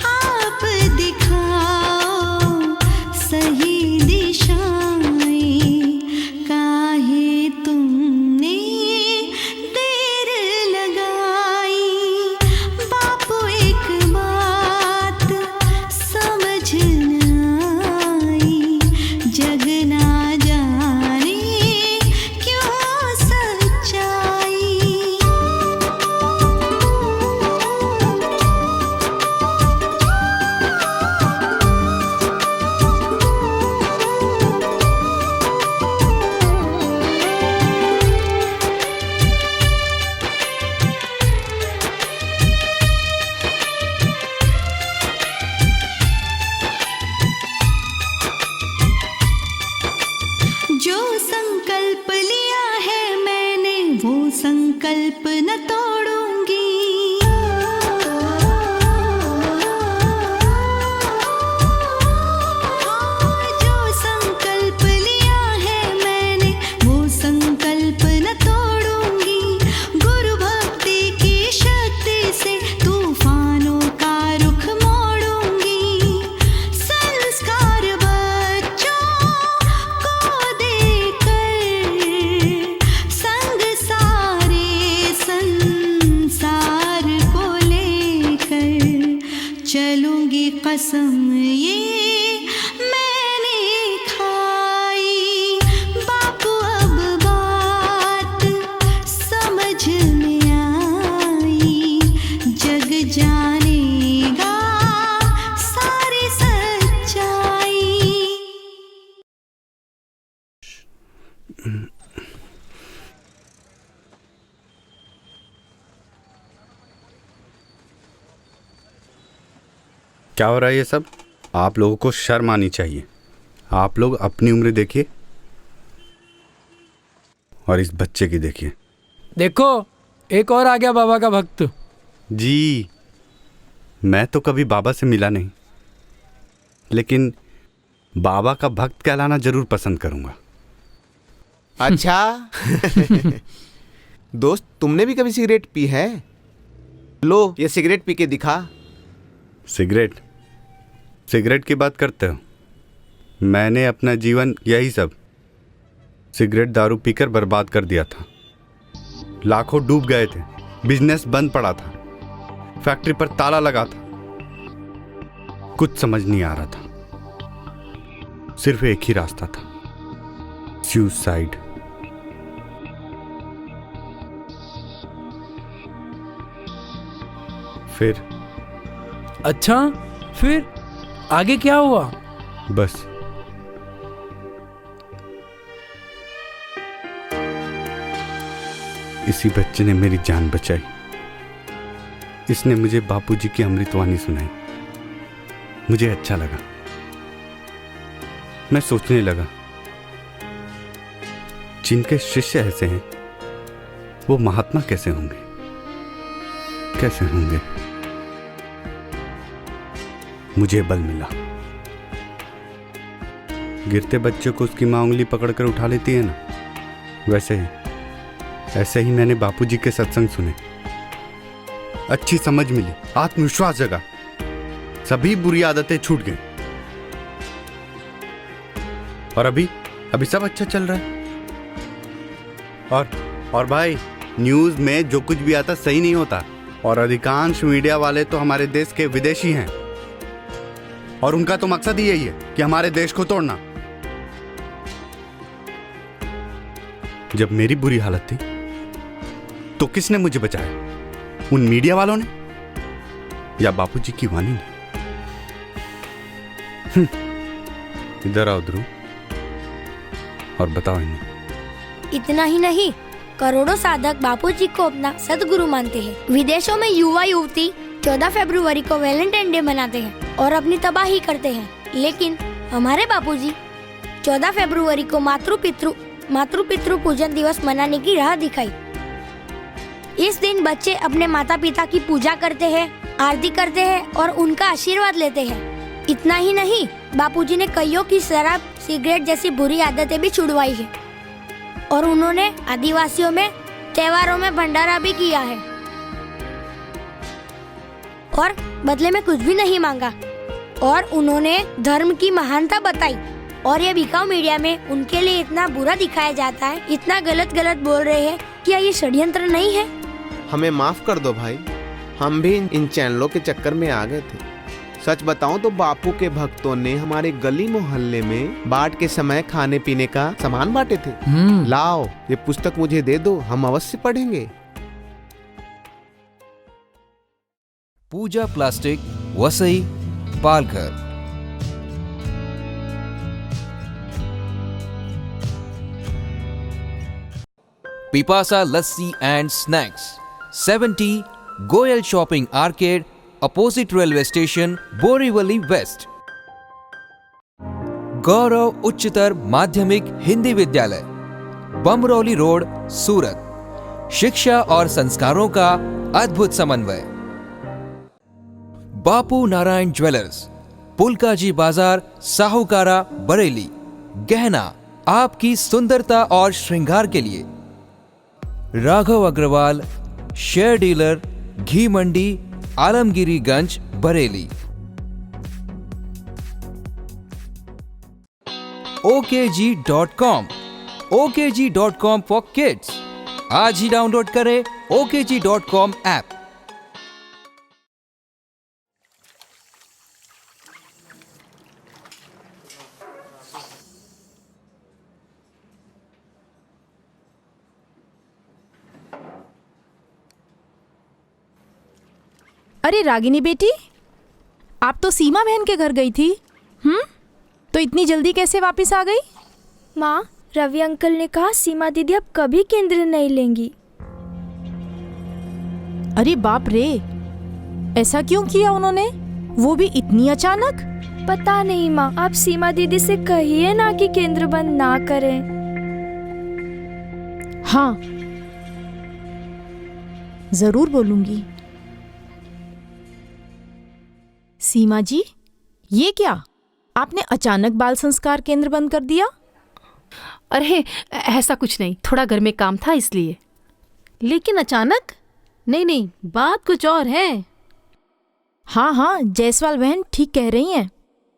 आप दिखाओ सही दिशाएं। काहे तुमने देर लगाई। बापू एक बात समझ न आई। जग ना जाने क्यों सच्चाई। जो संकल्प लिया है मैंने वो संकल्प न तोड़ूंगी। जो संकल्प लिया है मैंने वो संकल्प न तोड़ूंगी। गुरु भक्ति की शक्ति से तूफानों का रुख मोड़ूंगी। संस्कार बच्चों को देकर संग सारे संसार को लेकर चलूंगी। कसम ये मैंने खाई। बापू अब बात समझ में आई। जग जानेगा सारी सच्चाई। क्या हो रहा है ये सब? आप लोगों को शर्म आनी चाहिए। आप लोग अपनी उम्र देखिए और इस बच्चे की देखिए। देखो एक और आ गया बाबा का भक्त। जी, मैं तो कभी बाबा से मिला नहीं, लेकिन बाबा का भक्त कहलाना जरूर पसंद करूंगा। अच्छा दोस्त, तुमने भी कभी सिगरेट पी है? लो ये सिगरेट पी के दिखा। सिगरेट? सिगरेट की बात करते हो? मैंने अपना जीवन यही सब सिगरेट दारू पीकर बर्बाद कर दिया था। लाखों डूब गए थे, बिजनेस बंद पड़ा था, फैक्ट्री पर ताला लगा था। कुछ समझ नहीं आ रहा था। सिर्फ एक ही रास्ता था, सुसाइड। फिर? अच्छा, फिर आगे क्या हुआ? बस इसी बच्चे ने मेरी जान बचाई। इसने मुझे बापूजी की अमृतवाणी सुनाई। मुझे अच्छा लगा। मैं सोचने लगा, जिनके शिष्य ऐसे हैं वो महात्मा कैसे होंगे, कैसे होंगे। मुझे बल मिला। गिरते बच्चे को उसकी मां उंगली पकड़कर उठा लेती है ना, ऐसे ही मैंने बापूजी के सत्संग सुने, अच्छी समझ मिली, आत्मविश्वास जगा, सभी बुरी आदतें छूट गई और अभी सब अच्छा चल रहा है। और भाई, न्यूज में जो कुछ भी आता सही नहीं होता और अधिकांश मीडिया वाले तो हमारे देश के विदेशी हैं और उनका तो मकसद ही यही है कि हमारे देश को तोड़ना। जब मेरी बुरी हालत थी तो किसने मुझे बचाया? उन मीडिया वालों ने या बापूजी की वाणी ने? इधर आओ ध्रुव और बताओ इन्हें। इतना ही नहीं, करोड़ों साधक बापूजी को अपना सदगुरु मानते हैं। विदेशों में युवा युवती 14 फरवरी को वैलेंटाइन डे मनाते हैं और अपनी तबाही करते हैं, लेकिन हमारे बापूजी 14 फरवरी को मातृ पूजन दिवस मनाने की राह दिखाई। इस दिन बच्चे अपने माता पिता की पूजा करते हैं, आरती करते हैं और उनका आशीर्वाद लेते हैं। इतना ही नहीं, बापूजी ने कईयों की शराब, सिगरेट जैसी बुरी आदतें भी छुड़वाई है और उन्होंने आदिवासियों में त्योहारों में भंडारा भी किया है और बदले में कुछ भी नहीं मांगा और उन्होंने धर्म की महानता बताई। और ये बिकाऊ मीडिया में उनके लिए इतना बुरा दिखाया जाता है, इतना गलत बोल रहे हैं। क्या ये षड्यंत्र नहीं है? हमें माफ कर दो भाई, हम भी इन चैनलों के चक्कर में आ गए थे। सच बताऊं तो बापू के भक्तों ने हमारे गली मोहल्ले में बाढ़ के समय खाने पीने का सामान बांटे थे। लाओ, ये पुस्तक मुझे दे दो, हम अवश्य पढ़ेंगे। Pooja plastic, Vasai, Palghar. Pipasa lassi and snacks, 70 Goyal shopping arcade, opposite railway station, Borivali west. Gaurav उच्चतर माध्यमिक हिंदी विद्यालय, बमरौली रोड, सूरत। शिक्षा और संस्कारों का अद्भुत समन्वय। बापू नारायण ज्वेलर्स, पुलकाजी बाजार, साहूकारा, बरेली। गहना आपकी सुंदरता और श्रृंगार के लिए। राघव अग्रवाल, शेयर डीलर, घी मंडी, Alamgiriganj, Bareilly. OKG.com, OKG.com for kids. आज ही डाउनलोड करें OKG.com ऐप। अरे रागिनी बेटी, आप तो सीमा बहन के घर गई थी। तो इतनी जल्दी कैसे वापस आ गई? माँ, रवि अंकल ने कहा सीमा दीदी अब कभी केंद्र नहीं लेंगी। अरे बाप रे, ऐसा क्यों किया उन्होंने? वो भी इतनी अचानक? पता नहीं माँ, आप सीमा दीदी से कहिए ना कि केंद्र बंद ना करें। हाँ, जरूर बोलूंगी। सीमा जी, ये क्या, आपने अचानक बाल संस्कार केंद्र बंद कर दिया? अरे ऐसा कुछ नहीं, थोड़ा घर में काम था इसलिए। लेकिन अचानक? नहीं, बात कुछ और है। हाँ, जायसवाल बहन ठीक कह रही हैं,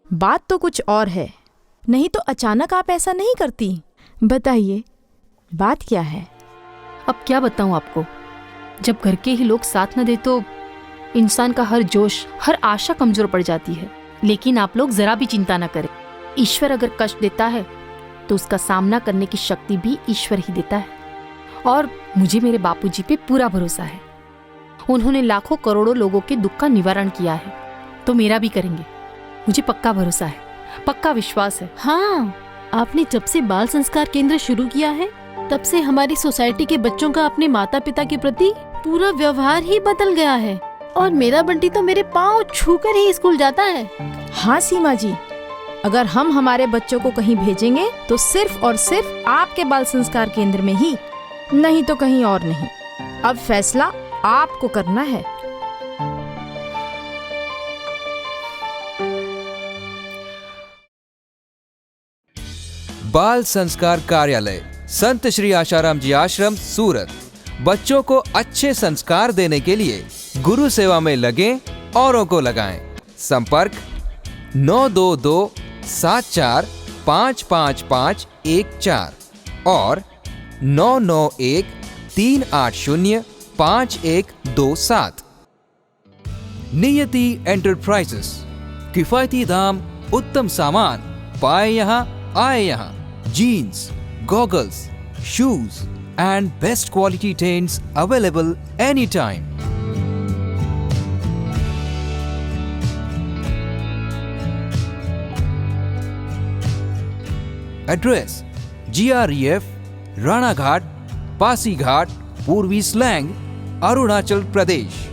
बात तो कुछ और है। नहीं तो अचानक आप ऐसा नहीं करती। बताइए, बात क्या है? अब क्या बताऊं आपको, जब घर के ही लोग साथ न दे तो इंसान का हर जोश, हर आशा कमजोर पड़ जाती है। लेकिन आप लोग जरा भी चिंता न करें, ईश्वर अगर कष्ट देता है तो उसका सामना करने की शक्ति भी ईश्वर ही देता है। और मुझे मेरे बापूजी पे पूरा भरोसा है। उन्होंने लाखों करोड़ों लोगों के दुख का निवारण किया है, तो मेरा भी करेंगे। मुझे पक्का भरोसा है, पक्का विश्वास है। हाँ, आपने जब से बाल संस्कार केंद्र शुरू किया है तब से हमारी सोसाइटी के बच्चों का अपने माता पिता के प्रति पूरा व्यवहार ही बदल गया है। और मेरा बंटी तो मेरे पाँव छूकर ही स्कूल जाता है। हाँ सीमा जी, अगर हम हमारे बच्चों को कहीं भेजेंगे तो सिर्फ और सिर्फ आपके बाल संस्कार केंद्र में ही, नहीं तो कहीं और नहीं। अब फैसला आपको करना है। बाल संस्कार कार्यालय, संत श्री आशाराम जी आश्रम, सूरत। बच्चों को अच्छे संस्कार देने के लिए गुरु सेवा में लगे, औरों को लगाएं। संपर्क 92274555514 और 9913805127। नियति एंटरप्राइजेस, किफायती दाम, उत्तम सामान, पाए यहाँ आए यहाँ। Jeans, goggles, shoes and best quality tents available anytime. Address: GREF, Rana Ghat, Pasi Ghat, पूर्वी स्लैंग, अरुणाचल प्रदेश।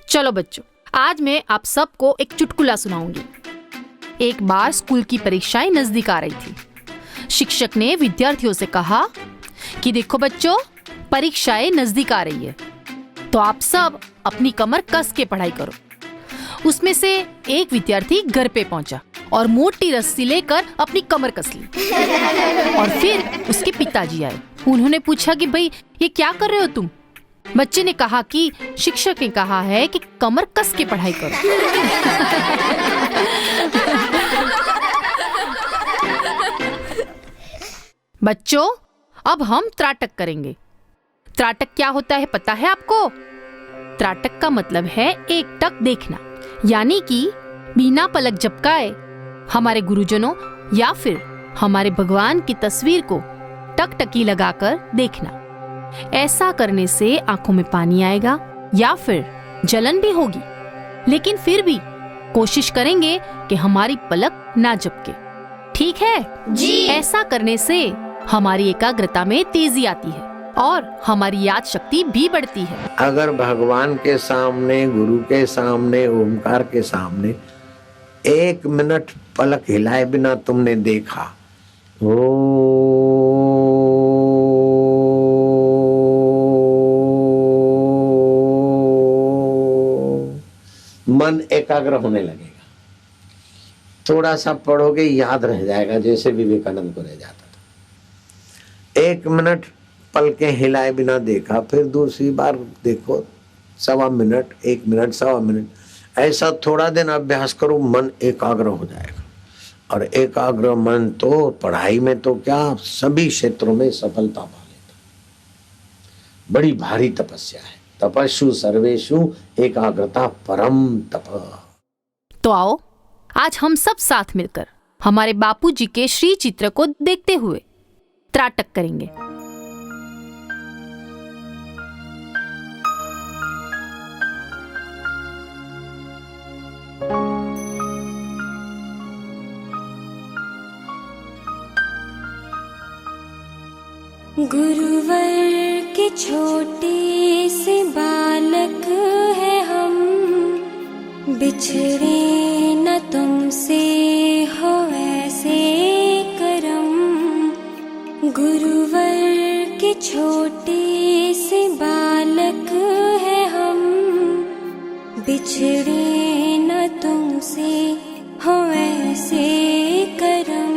चलो बच्चों, आज मैं आप सबको एक चुटकुला सुनाऊंगी। एक बार स्कूल की परीक्षाएं नजदीक आ रही थी। शिक्षक ने विद्यार्थियों से कहा कि देखो बच्चों, परीक्षाएं नजदीक आ रही है, तो आप सब अपनी कमर कस के पढ़ाई करो। उसमें से एक विद्यार्थी घर पे पहुंचा और मोटी रस्सी लेकर अपनी कमर कस ली। और फिर उसके पिताजी आए। उन्होंने पूछा कि भाई ये क्या कर रहे हो तुम? बच्चे ने कहा कि शिक्षक ने कहा है कि कमर कस के पढ़ाई करो। बच्चों, अब हम त्राटक करेंगे। त्राटक क्या होता है पता है आपको? त्राटक का मतलब है एक टक देखना, यानी कि बिना पलक झपकाए हमारे गुरुजनों या फिर हमारे भगवान की तस्वीर को टकटकी लगाकर देखना। ऐसा करने से आंखों में पानी आएगा या फिर जलन भी होगी, लेकिन फिर भी कोशिश करेंगे कि हमारी पलक ना झपके। ठीक है जी। ऐसा करने से हमारी एकाग्रता में तेजी आती है और हमारी याद शक्ति भी बढ़ती है। अगर भगवान के सामने, गुरु के सामने, ओमकार के सामने 1 मिनट पलक हिलाए बिना तुमने देखा, मन एकाग्र होने लगेगा। थोड़ा सा पढ़ोगे याद रह जाएगा, जैसे विवेकानंद को रह जाता था। 1 मिनट पलकें हिलाए बिना देखा, फिर दूसरी बार देखो 1.25 मिनट, 1 मिनट, 1.25 मिनट, ऐसा थोड़ा दिन अभ्यास करो, मन एकाग्र हो जाएगा। और एकाग्र मन तो पढ़ाई में तो क्या, सभी क्षेत्रों में सफलता पा लेता। बड़ी भारी तपस्या है। तपस्सु सर्वेषु एकाग्रता परम तप। तो आओ आज हम सब साथ मिलकर हमारे बापूजी के श्री चित्र को देखते हुए त्राटक करेंगे। गुरुवर के छोटे से बालक है हम, बिछड़े न तुमसे हो ऐसे करम। गुरुवर के छोटे से बालक है हम, बिछड़े न तुमसे हो ऐसे करम।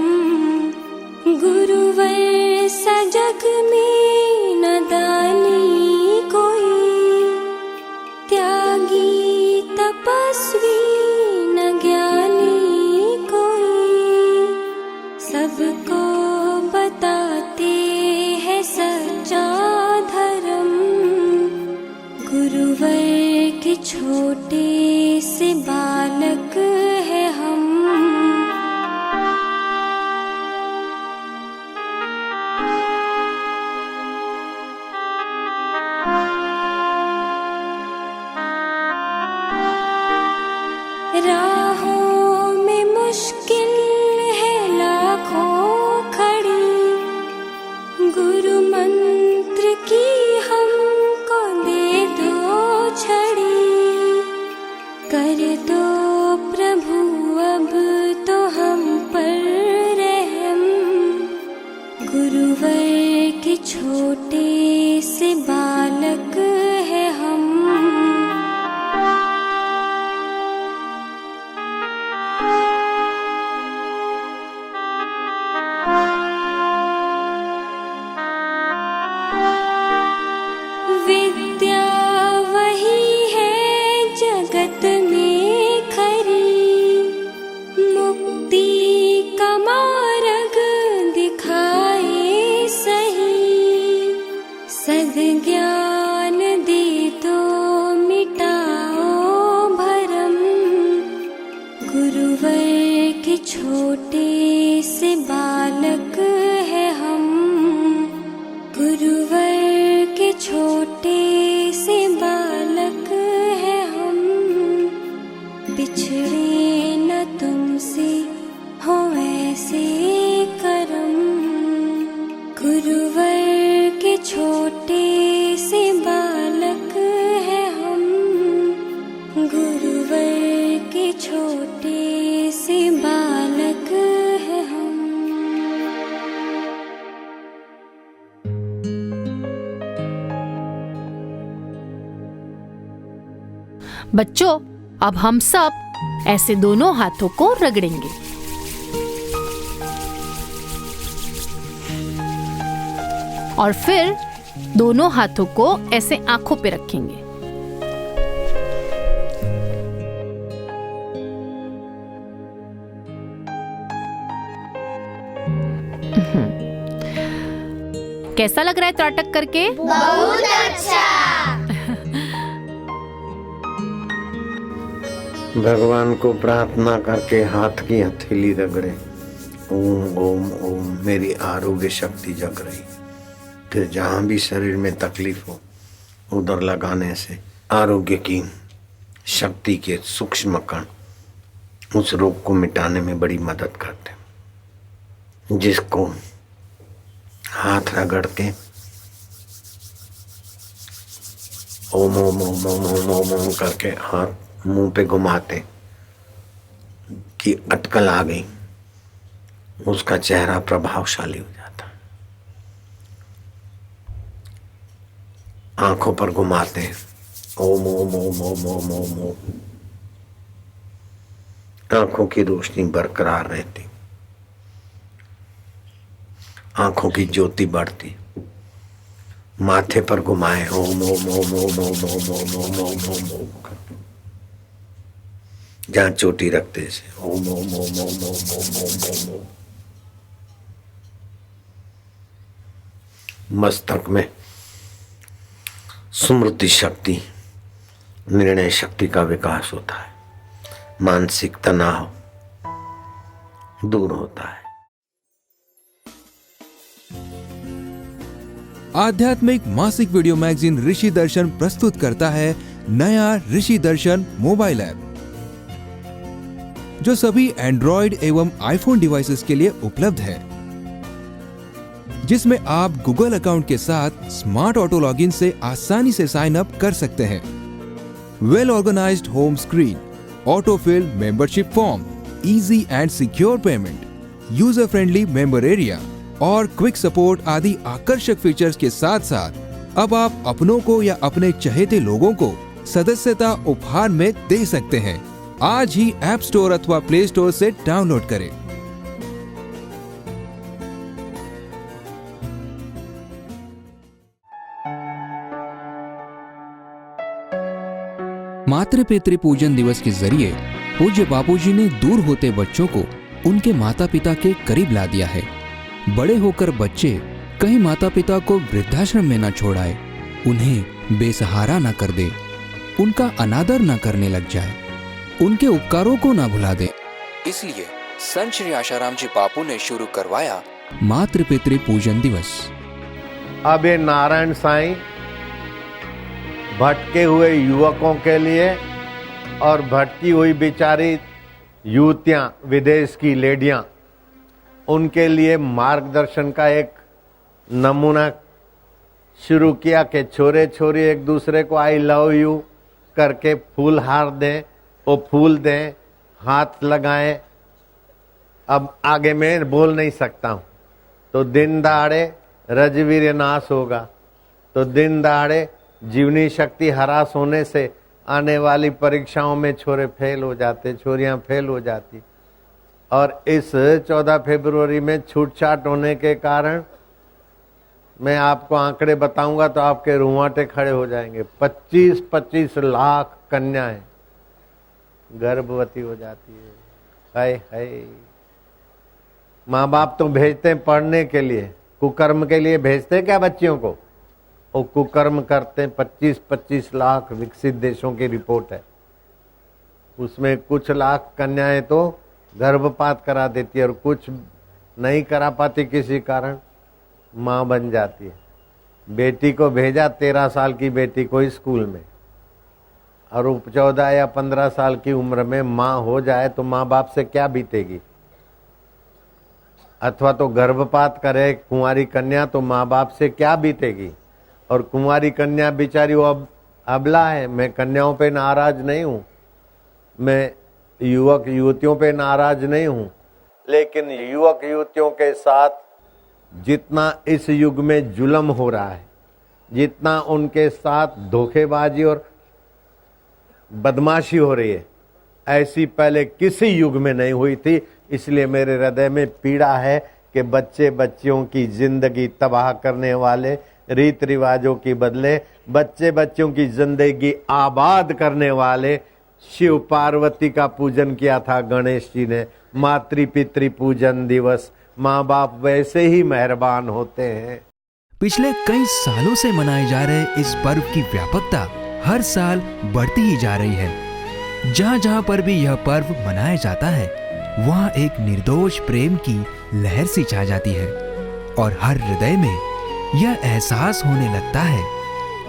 गुरुवर सा जग में न दानी कोई, त्यागी तपस्वी न ज्ञानी कोई। सबको बताते हैं सच्चा धर्म, गुरुवर के छोटे से बालक है हम। राहों में मुश्किल है लाखों खड़ी, गुरु मंत्र की हमको दे दो छड़ी। कर दो के छोटे से बालक है हम, गुरुवर के छोटे से बालक है हम, बिछड़े न तुमसे हो ऐसे करम, गुरुवर के छोटे से बालक है हम, गुरुवर के छोटे से बालक है हम। बच्चों, अब हम सब ऐसे दोनों हाथों को रगड़ेंगे। और फिर दोनों हाथों को ऐसे आंखों पे रखेंगे। कैसा लग रहा है त्राटक करके? बहुत अच्छा। भगवान को प्रार्थना करके हाथ की हथेली रगड़े, ओम ओम ओम, मेरी आरोग्य शक्ति जग रही। फिर जहां भी शरीर में तकलीफ हो उधर लगाने से आरोग्य की शक्ति के सूक्ष्म कण उस रोग को मिटाने में बड़ी मदद करते हैं। जिसको हाथ रगड़ के ओम ओम ओम ओम ओम ओम ओम करके हाथ मुंह पे घुमाते कि अटकल आ गई, उसका चेहरा प्रभावशाली हो जाता। आंखों पर घुमाते ओम ओम ओम ओम ओम ओम ओम, आंखों की रोशनी बरकरार रहती, आंखों की ज्योति बढ़ती। माथे पर घुमाए ओम ओम ओम ओम ओम ओम ओम ओम ओम ओम ओम, जहां चोटी रखते से ओम ओम ओम ओम ओम ओम ओम ओम ओम। मस्तक में स्मृति शक्ति, निर्णय शक्ति का विकास होता है, मानसिक तनाव दूर होता है। आध्यात्मिक मासिक वीडियो मैगजीन ऋषि दर्शन प्रस्तुत करता है नया ऋषि दर्शन मोबाइल ऐप, जो सभी एंड्रॉइड एवं आईफोन डिवाइसेस के लिए उपलब्ध है, जिसमें आप गूगल अकाउंट के साथ स्मार्ट ऑटो लॉगिन से आसानी से साइन अप कर सकते हैं। Well organised home screen, auto fill membership form, easy and secure payment, user friendly member area और क्विक सपोर्ट आदि आकर्षक फीचर्स के साथ साथ अब आप अपनों को या अपने चहेते लोगों को सदस्यता उपहार में दे सकते हैं। आज ही ऐप स्टोर अथवा प्ले स्टोर से डाउनलोड करें। मातृ पितृ पूजन दिवस के जरिए पूज्य बापूजी ने दूर होते बच्चों को उनके माता पिता के करीब ला दिया है। बड़े होकर बच्चे कहीं माता पिता को वृद्धाश्रम में न छोड़ाए, उन्हें बेसहारा न कर दे, उनका अनादर न करने लग जाए, उनके उपकारों को न भुला दे। इसलिए संत श्री आशाराम जी बापू ने शुरू करवाया मातृ पितृ पूजन दिवस। अब ये नारायण साईं भटके हुए युवकों के लिए और भटकी हुई बेचारी युवतियां, विदेश की लेडियां, उनके लिए मार्गदर्शन का एक नमूना शुरू किया कि छोरे छोरी एक दूसरे को आई लव यू करके फूल हार दें, वो फूल दें, हाथ लगाएं। अब आगे मैं बोल नहीं सकता हूं, तो दिन दहाड़े रजवीर्य नाश होगा, तो दिन दहाड़े जीवनी शक्ति हरास होने से आने वाली परीक्षाओं में छोरे फेल हो जाते, छोरियां फेल हो जाती। और इस 14 फरवरी में छूटछाट होने के कारण मैं आपको आंकड़े बताऊंगा तो आपके रुआंटे खड़े हो जाएंगे। 25-25 लाख कन्याएं गर्भवती हो जाती है। हाय हाय, माँ बाप तो भेजते हैं पढ़ने के लिए, कुकर्म के लिए भेजते क्या बच्चियों को? वो कुकर्म करते हैं। 25-25 लाख विकसित देशों की रिपोर्ट है, उसमें कुछ लाख कन्याएं तो गर्भपात करा देती है और कुछ नहीं करा पाती किसी कारण, माँ बन जाती है। बेटी को भेजा 13 साल की बेटी को स्कूल में, और 14 या 15 साल की उम्र में माँ हो जाए तो माँ बाप से क्या बीतेगी। अथवा तो गर्भपात करे कुंवारी कन्या तो माँ बाप से क्या बीतेगी। और कुंवारी कन्या बेचारी वो अब अबला है। मैं कन्याओं पे नाराज नहीं हूँ, मैं युवक युवतियों पे नाराज नहीं हूँ, लेकिन युवक युवतियों के साथ जितना इस युग में जुल्म हो रहा है, जितना उनके साथ धोखेबाजी और बदमाशी हो रही है, ऐसी पहले किसी युग में नहीं हुई थी। इसलिए मेरे हृदय में पीड़ा है कि बच्चे बच्चियों की जिंदगी तबाह करने वाले रीत रिवाजों की बदले बच्चे बच्चियों की जिंदगी आबाद करने वाले शिव पार्वती का पूजन किया था गणेश जी ने। मातृ पितृ पूजन दिवस, माँ बाप वैसे ही मेहरबान होते हैं। पिछले कई सालों से मनाए जा रहे इस पर्व की व्यापकता हर साल बढ़ती ही जा रही है। जहाँ जहाँ पर भी यह पर्व मनाया जाता है वहाँ एक निर्दोष प्रेम की लहर सी छा जाती है और हर हृदय में यह एहसास होने लगता है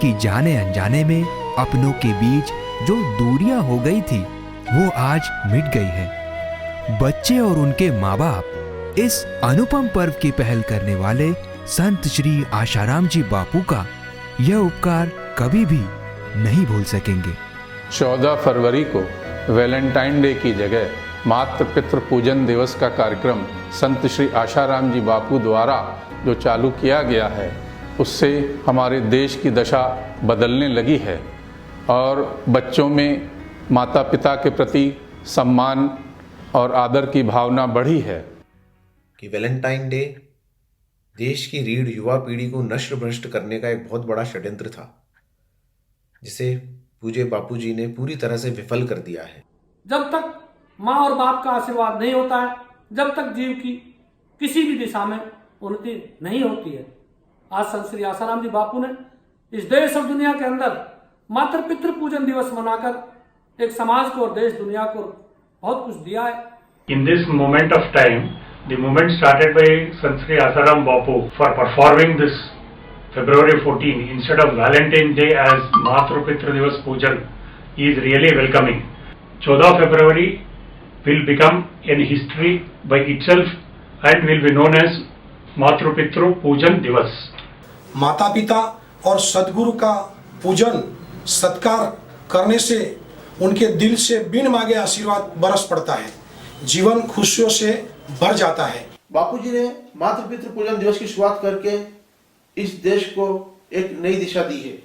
कि जाने अनजाने में अपनों के बीच जो दूरियां हो गई थी वो आज मिट गई है। बच्चे और उनके माँ बाप इस अनुपम पर्व की पहल करने वाले संत श्री आशाराम जी बापू का यह उपकार कभी भी नहीं भूल सकेंगे। 14 फरवरी को वैलेंटाइन डे की जगह मातृ पितृ पूजन दिवस का कार्यक्रम संत श्री आशाराम जी बापू द्वारा जो चालू किया गया है, उससे हमारे देश की दशा बदलने लगी है और बच्चों में माता पिता के प्रति सम्मान और आदर की भावना बढ़ी है। कि वैलेंटाइन डे देश की रीढ़ युवा पीढ़ी को नष्ट भ्रष्ट करने का एक बहुत बड़ा षड्यंत्र था, जिसे पूज्य बापू जी ने पूरी तरह से विफल कर दिया है। जब तक माँ और बाप का आशीर्वाद नहीं होता है, जब तक जीव की किसी भी दिशा में उन्नति नहीं होती है। आज संत श्री आशाराम जी बापू ने इस देश और दुनिया के अंदर मातृ पितृ पूजन दिवस मनाकर एक समाज को और देश दुनिया को बहुत कुछ दिया है। In this moment of time, the movement started by Sant Sri Asaram Bapu for performing this February 14 instead of Valentine's Day as Matru Pitra Divas Pujan is really welcoming. 14 February will become in history by itself and will be known as Matru Pitra Pujan Divas. माता पिता और सद्गुरु का पूजन सत्कार करने से उनके दिल से बिन मांगे आशीर्वाद बरस पड़ता है, जीवन खुशियों से भर जाता है। बापूजी ने मातृ पितृ पूजन दिवस की शुरुआत करके इस देश को एक नई दिशा दी है,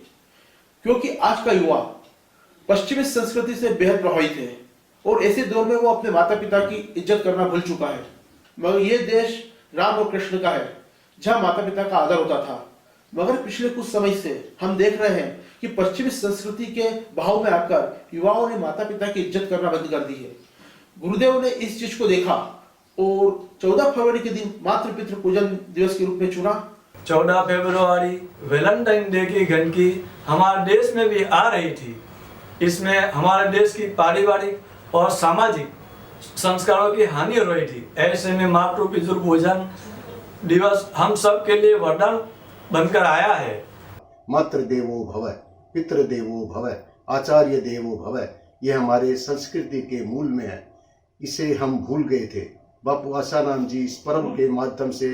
क्योंकि आज का युवा पश्चिमी संस्कृति से बेहद प्रभावित है और ऐसे दौर में वो अपने माता पिता की इज्जत करना भूल चुका है। मगर ये देश राम और कृष्ण का है, जहाँ माता पिता का आदर होता था। मगर पिछले कुछ समय से हम देख रहे हैं कि पश्चिमी संस्कृति के बहाव में आकर युवाओं ने माता पिता की इज्जत करना बंद कर दी है। गुरुदेव ने इस चीज को देखा और 14 फरवरी के दिन मातृ पितृ पूजन दिवस के रूप में चुना। 14 फरवरी वैलेंटाइन डे की घंटी हमारे देश में भी आ रही थी। इसमें हमारे देश की पारिवारिक और सामाजिक संस्कारों की हानि हो रही थी। ऐसे में मातृ पितृ पूजन दिवस हम सब के लिए वरदान बनकर आया है। मातृ देवो भव, पितृ देवो भव, आचार्य देवो भव, ये हमारे संस्कृति के मूल में है। इसे हम भूल गए थे। बापू आशाराम जी इस पर्व के माध्यम से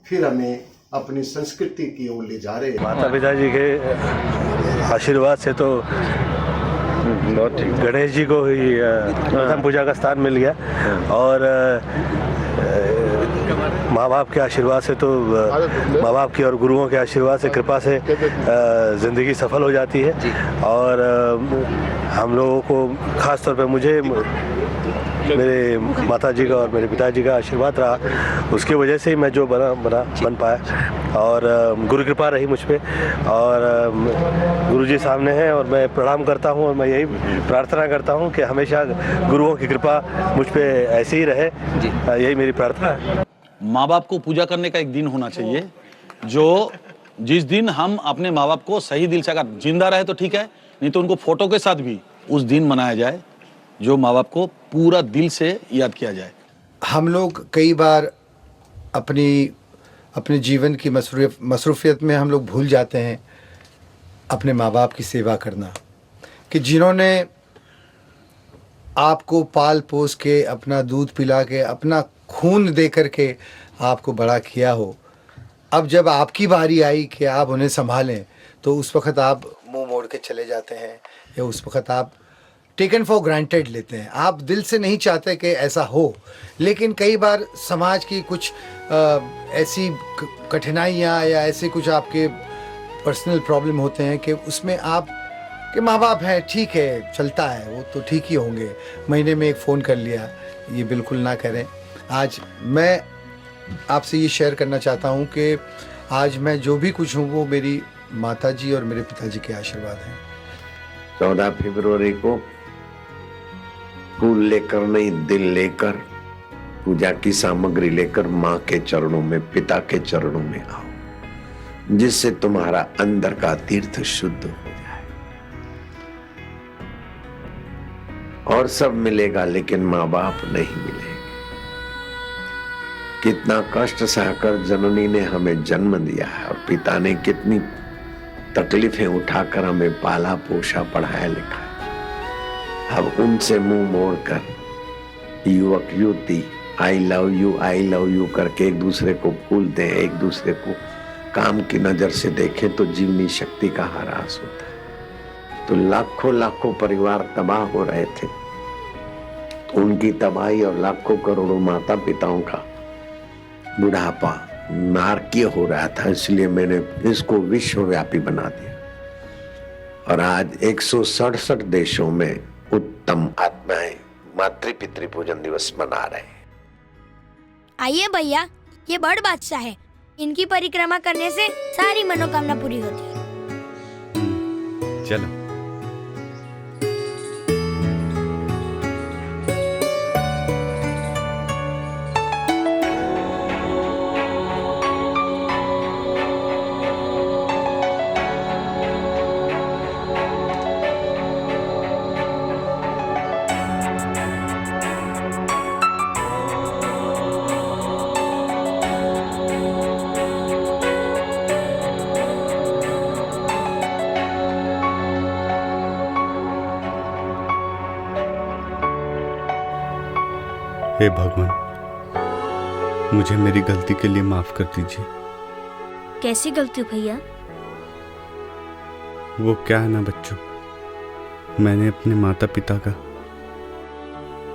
फिर हमें अपनी संस्कृति की ओर ले जा रहे हैं। माता पिता जी के आशीर्वाद से तो गणेश जी को ही प्रथम पूजा का स्थान मिल गया और माँ बाप के आशीर्वाद से तो माँ बाप की और गुरुओं के आशीर्वाद से कृपा से ज़िंदगी सफल हो जाती है। और हम लोगों को ख़ास तौर पे मुझे मेरे माता जी का और मेरे पिताजी का आशीर्वाद रहा, उसकी वजह से ही मैं जो बन पाया और गुरु कृपा रही मुझ पे और गुरु जी सामने हैं और मैं प्रणाम करता हूँ और मैं यही प्रार्थना करता हूँ कि हमेशा गुरुओं की कृपा मुझ पे ऐसे ही रहे, यही मेरी प्रार्थना है। माँ बाप को पूजा करने का एक दिन होना चाहिए, जो जिस दिन हम अपने माँ बाप को सही दिल से, अगर जिंदा रहे तो ठीक है, नहीं तो उनको फोटो के साथ भी उस दिन मनाया जाए, जो माँ बाप को पूरा दिल से याद किया जाए। हम लोग कई बार अपने जीवन की मसरूफियत में हम लोग भूल जाते हैं अपने माँ बाप की सेवा करना, कि जिन्होंने आपको पाल पोस के, अपना दूध पिला के, अपना खून दे कर के आपको बड़ा किया हो, अब जब आपकी बारी आई कि आप उन्हें संभालें तो उस वक़्त आप मुंह मोड़ के चले जाते हैं, या उस वक़्त आप टेकन फॉर ग्रांटेड लेते हैं। आप दिल से नहीं चाहते कि ऐसा हो, लेकिन कई बार समाज की कुछ ऐसी कठिनाइयाँ या ऐसे कुछ आपके पर्सनल प्रॉब्लम होते हैं कि उसमें आप कि माँ बाप हैं, ठीक है, चलता है, वो तो ठीक ही होंगे, महीने में एक फ़ोन कर लिया, ये बिल्कुल ना करें। आज मैं आपसे ये शेयर करना चाहता हूँ कि आज मैं जो भी कुछ हूँ वो मेरी माताजी और मेरे पिताजी के आशीर्वाद हैं। 14 फरवरी को फूल लेकर नहीं, दिल लेकर, पूजा की सामग्री लेकर माँ के चरणों में, पिता के चरणों में आओ, जिससे तुम्हारा अंदर का तीर्थ शुद्ध हो जाए। और सब मिलेगा लेकिन माँ बाप नहीं मिलेंगे। कितना कष्ट सहकर जननी ने हमें जन्म दिया है और पिता ने कितनी तकलीफें उठाकर हमें पाला पोषा, पढ़ाया लिखा। अब उनसे मुंह मोड़कर युवक युवती आई लव यू करके एक दूसरे को भूल दें, एक दूसरे को काम की नजर से देखें तो जीवनी शक्ति का ह्रास होता है। तो लाखों लाखों परिवार तबाह हो रहे थे, तो उनकी तबाही और लाखों करोड़ों माता पिताओं का बुढ़ापा नारकीय हो रहा था, इसलिए मैंने इसको विश्वव्यापी बना दिया। और आज 167 देशों में उत्तम आत्माएं मातृ पितृ पूजन दिवस मना रहे हैं। आइए भैया, ये बड़ बादशाह है, इनकी परिक्रमा करने से सारी मनोकामना पूरी होती है। चलो। हे भगवान, मुझे मेरी गलती के लिए माफ कर दीजिए। कैसी गलती भैया? वो क्या है ना बच्चों, मैंने अपने माता पिता का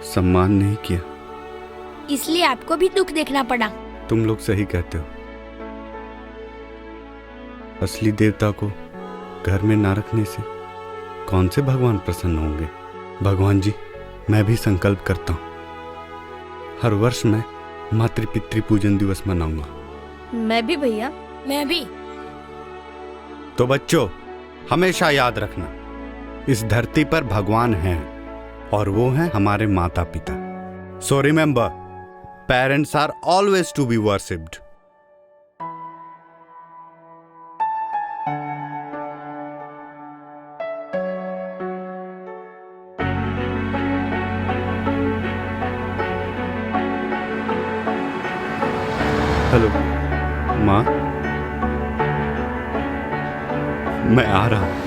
सम्मान नहीं किया, इसलिए आपको भी दुख देखना पड़ा। तुम लोग सही कहते हो। असली देवता को घर में ना रखने से कौन से भगवान प्रसन्न होंगे। भगवान जी, मैं भी संकल्प करता हूँ, हर वर्ष मैं मातृ पितृ पूजन दिवस मनाऊंगा। मैं भी भैया। मैं भी। तो बच्चों, हमेशा याद रखना, इस धरती पर भगवान हैं और वो हैं हमारे माता पिता। So remember, parents are always to be worshipped. Hello माँ, मैं आ रहा हूं।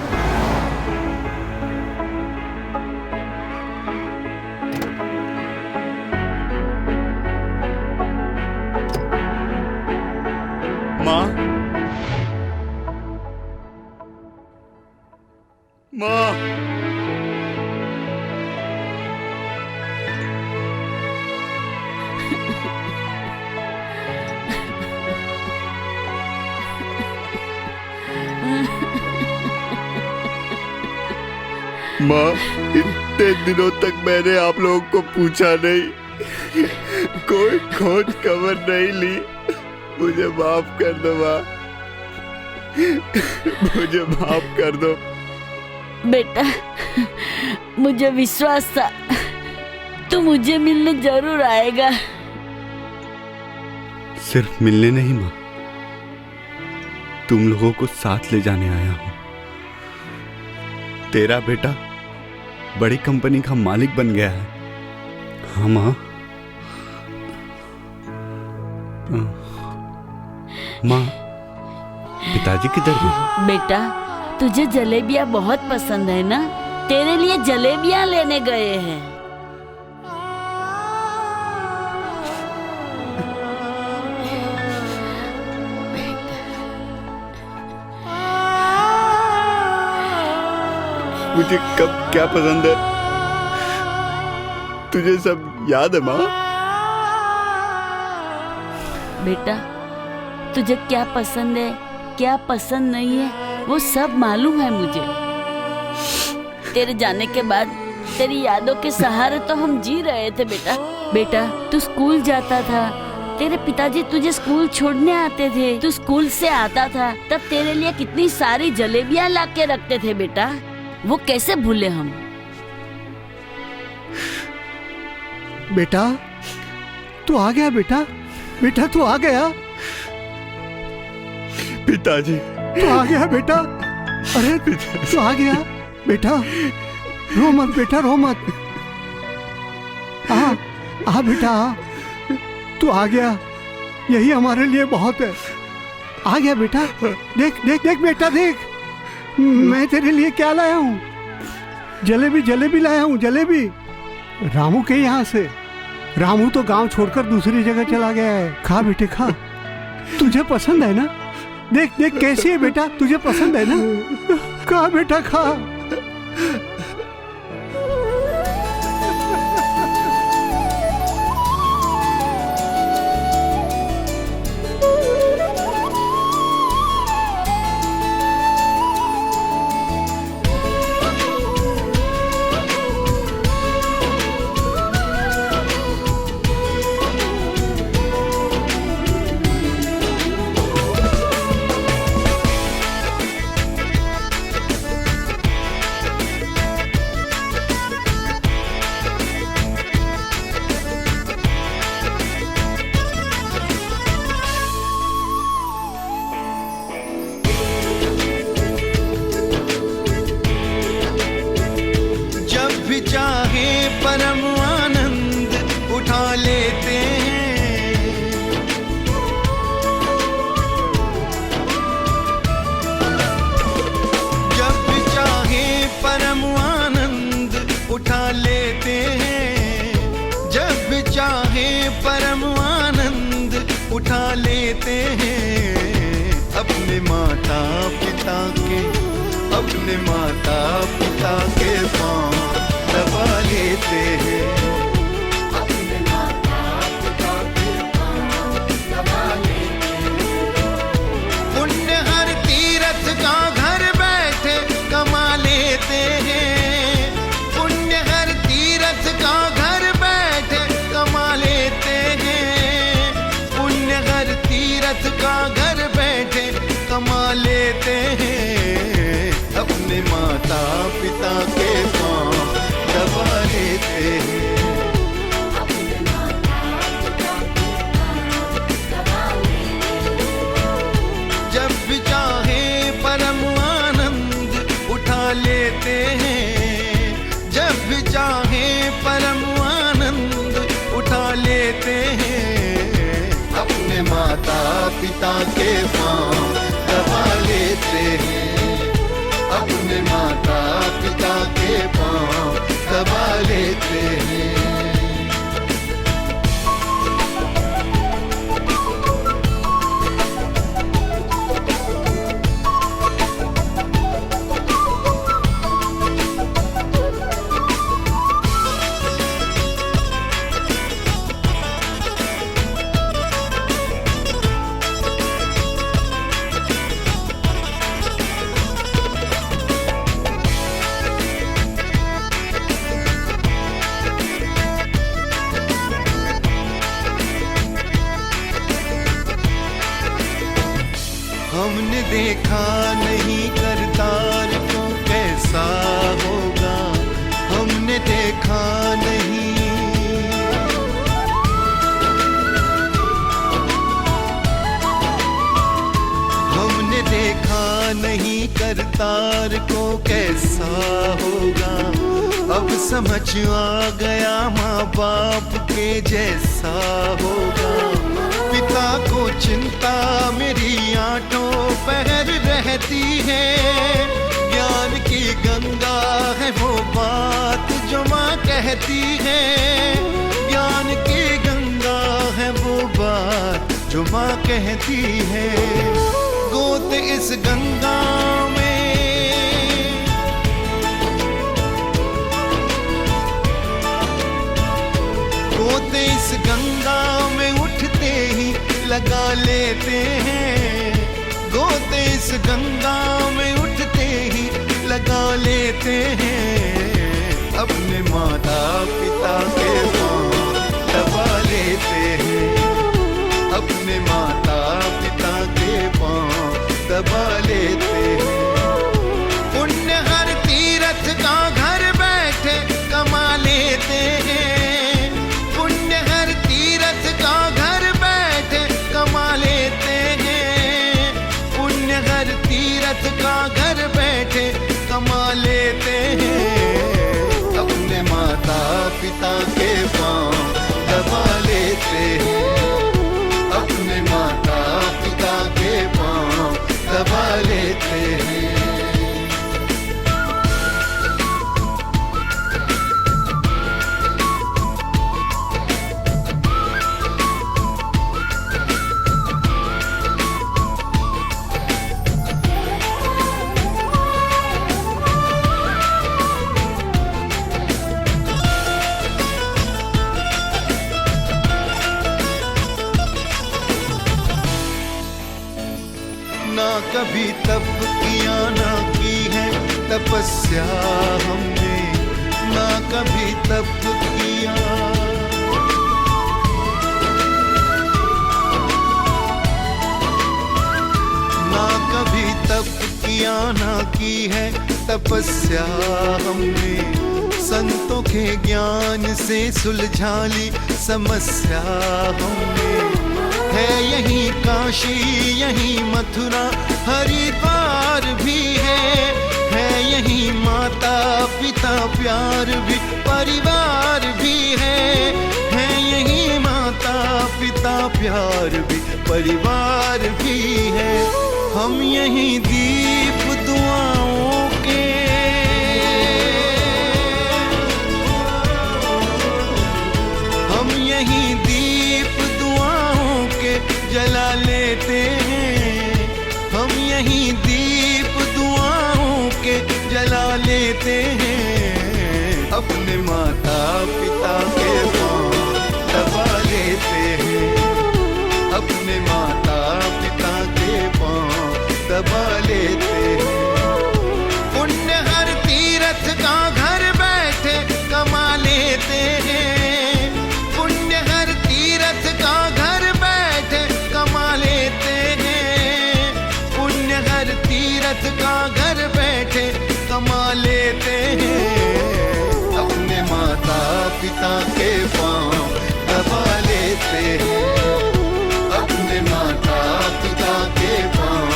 माँ, माँ, माँ, इतने दिनों तक मैंने आप लोगों को पूछा नहीं, कोई खोज खबर नहीं ली, मुझे माफ कर दो माँ, मुझे माफ कर दो। बेटा, मुझे विश्वास था तू मुझे मिलने जरूर आएगा। सिर्फ मिलने नहीं माँ, तुम लोगों को साथ ले जाने आया हूं। तेरा बेटा बड़ी कंपनी का मालिक बन गया है। हाँ माँ, माँ, पिताजी किधर गए? बेटा, तुझे जलेबियाँ बहुत पसंद है ना? तेरे लिए जलेबियाँ लेने गए हैं। मुझे कब क्या पसंद है तुझे सब याद है माँ? बेटा, तुझे क्या पसंद है, क्या पसंद नहीं है, वो सब मालूम है मुझे। तेरे जाने के बाद तेरी यादों के सहारे तो हम जी रहे थे बेटा। बेटा, तू स्कूल जाता था, तेरे पिताजी तुझे स्कूल छोड़ने आते थे, तू स्कूल से आता था, तब तेरे लिए कितनी सारी जलेबियाँ ला के रखते थे बेटा। वो कैसे भूले हम? बेटा, तू आ गया बेटा, बेटा तू आ गया। पिताजी, तू आ गया बेटा। अरे तू आ गया बेटा, रो मत बेटा, रो मत। आ बेटा, तू आ गया, यही हमारे लिए बहुत है। आ गया बेटा, देख देख देख बेटा, देख मैं तेरे लिए क्या लाया हूँ। जलेबी जलेबी लाया हूँ, जलेबी। रामू के यहाँ से। रामू तो गांव छोड़कर दूसरी जगह चला गया है। खा बेटे खा, तुझे पसंद है ना? देख देख कैसी है बेटा, तुझे पसंद है ना? खा बेटा खा। अपने माता पिता के पांव दबा लेते हैं। अपने माता पिता के पांव दबा लेते हैं। पुण्य हर तीर्थ का घर बैठे कमा लेते हैं। पुण्य हर तीर्थ का घर बैठे कमा लेते हैं। पुण्य हर तीर्थ का घर बैठे कमा लेते हैं। अपने माता पिता के पांव दबा लेते हैं। अपने माता पिता के पांव दबा लेते हैं। जब भी चाहे परम आनंद उठा लेते हैं। जब भी चाहे परम आनंद उठा लेते हैं। अपने माता पिता के पांव दबा लेते हैं। अपने माता पिता के पांव दबा लेते हैं। हमने देखा नहीं करतार को कैसा होगा। हमने देखा नहीं। हमने देखा नहीं करतार को कैसा होगा। अब समझ आ गया माँ बाप के जैसा होगा। पिता चिंता मेरी आंखों पहर रहती है। ज्ञान की गंगा है वो बात जो माँ कहती है। ज्ञान की गंगा है वो बात जो माँ कहती है। गोत इस गंगा में, गोते इस गंगा में उठते ही लगा लेते हैं। गोते इस गंगा में उठते ही लगा लेते हैं। अपने माता पिता के पांव दबा लेते हैं। अपने माता पिता के पांव दबा लेते हैं। पुण्य हर तीर्थ का घर बैठे कमा लेते हैं। पुण्य हर तीर्थ का घर बैठे कमा लेते हैं। पुण्य हर तीर्थ का घर बैठे कमा लेते हैं। अपने माता पिता के पांव दबा लेते हैं। अपने माता पिता के पांव दबा लेते हैं। ना कभी तप किया ना की है तपस्या हमने। ना कभी तप किया, ना कभी तप किया ना की है तपस्या हमने। संतों के ज्ञान से सुलझा ली समस्या हमने। है यही काशी यही मथुरा हरिद्वार भी है यही माता पिता प्यार भी परिवार भी है यही माता पिता प्यार भी परिवार भी है। हम यही दीप दुआओं के, हम यही दीप दुआओं के जला लेते हैं। हम यही दीप दुआओं के जला लेते हैं। अपने माता पिता के पांव दबा लेते हैं। अपने माता पिता के पांव दबा लेते हैं। पुण्य हर तीर्थ का घर बैठे कमा लेते हैं। पुण्य हर तीर्थ का घर बैठे कमा लेते हैं। पुण्य हर तीर्थ का घर बैठे कमा लेते हैं। अपने माता पिता के पांव दबा लेते हैं। अपने माता पिता के पांव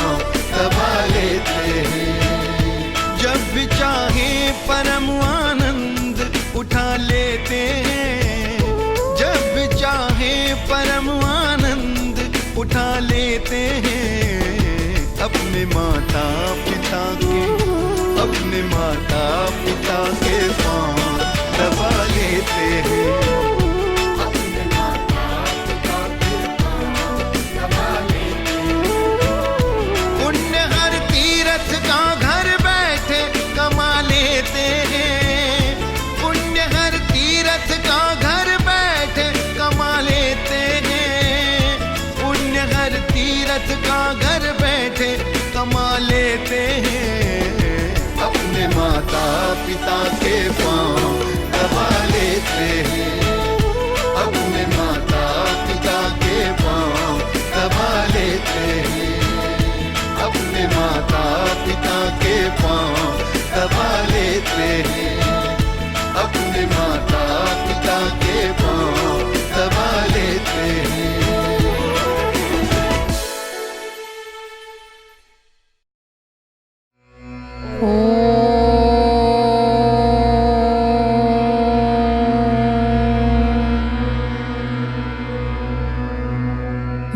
दबा लेते हैं। जब भी चाहे परम आनंद उठा लेते हैं। जब भी चाहे परम आनंद उठा लेते हैं। अपने माता पिता के, अपने माता पिता के पांव दबा लेते हैं। अपने माता पिता के पांव दबा लेते हैं। पुण्य हर तीर्थ का घर बैठे कमा लेते हैं। पुण्य हर तीर्थ का घर बैठे कमा लेते हैं। पुण्य हर तीर्थ का घर बैठे कमा लेते हैं। अपने माता पिता के पांव दबा लेते हैं। अपने माता पिता के पांव दबा लेते हैं। अपने माता पिता के पांव दबा लेते हैं। अपने माता पिता के पांव दबा लेते हैं।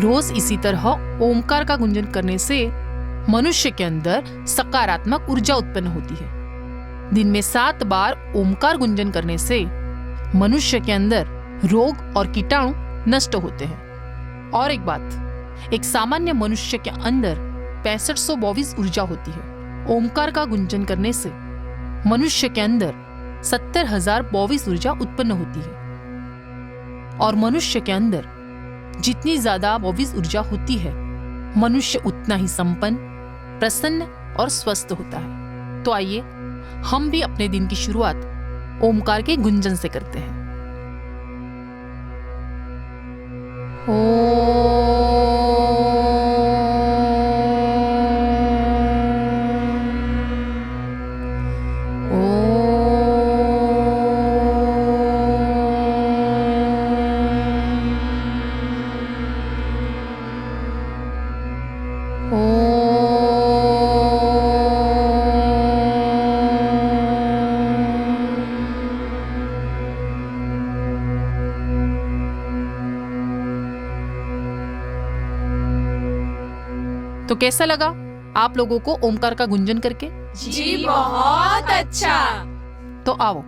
रोज इसी तरह ओमकार का गुंजन करने से मनुष्य के अंदर सकारात्मक ऊर्जा उत्पन्न होती है। दिन में 7 बार ओमकार गुंजन करने से मनुष्य के अंदर रोग और कीटाणु नष्ट होते हैं। और एक बात, एक सामान्य मनुष्य के अंदर 6522 ऊर्जा होती है। ओमकार का गुंजन करने से मनुष्य के अंदर 70,022 ऊर्जा उत्पन्न होती है। और मनुष्य के अंदर जितनी ज्यादा 22 ऊर्जा होती है, मनुष्य उतना ही संपन्न, प्रसन्न और स्वस्थ होता है। तो आइए हम भी अपने दिन की शुरुआत ओमकार के गुंजन से करते हैं। तो कैसा लगा आप लोगों को ओमकार का गुंजन करके? जी बहुत अच्छा। तो आओ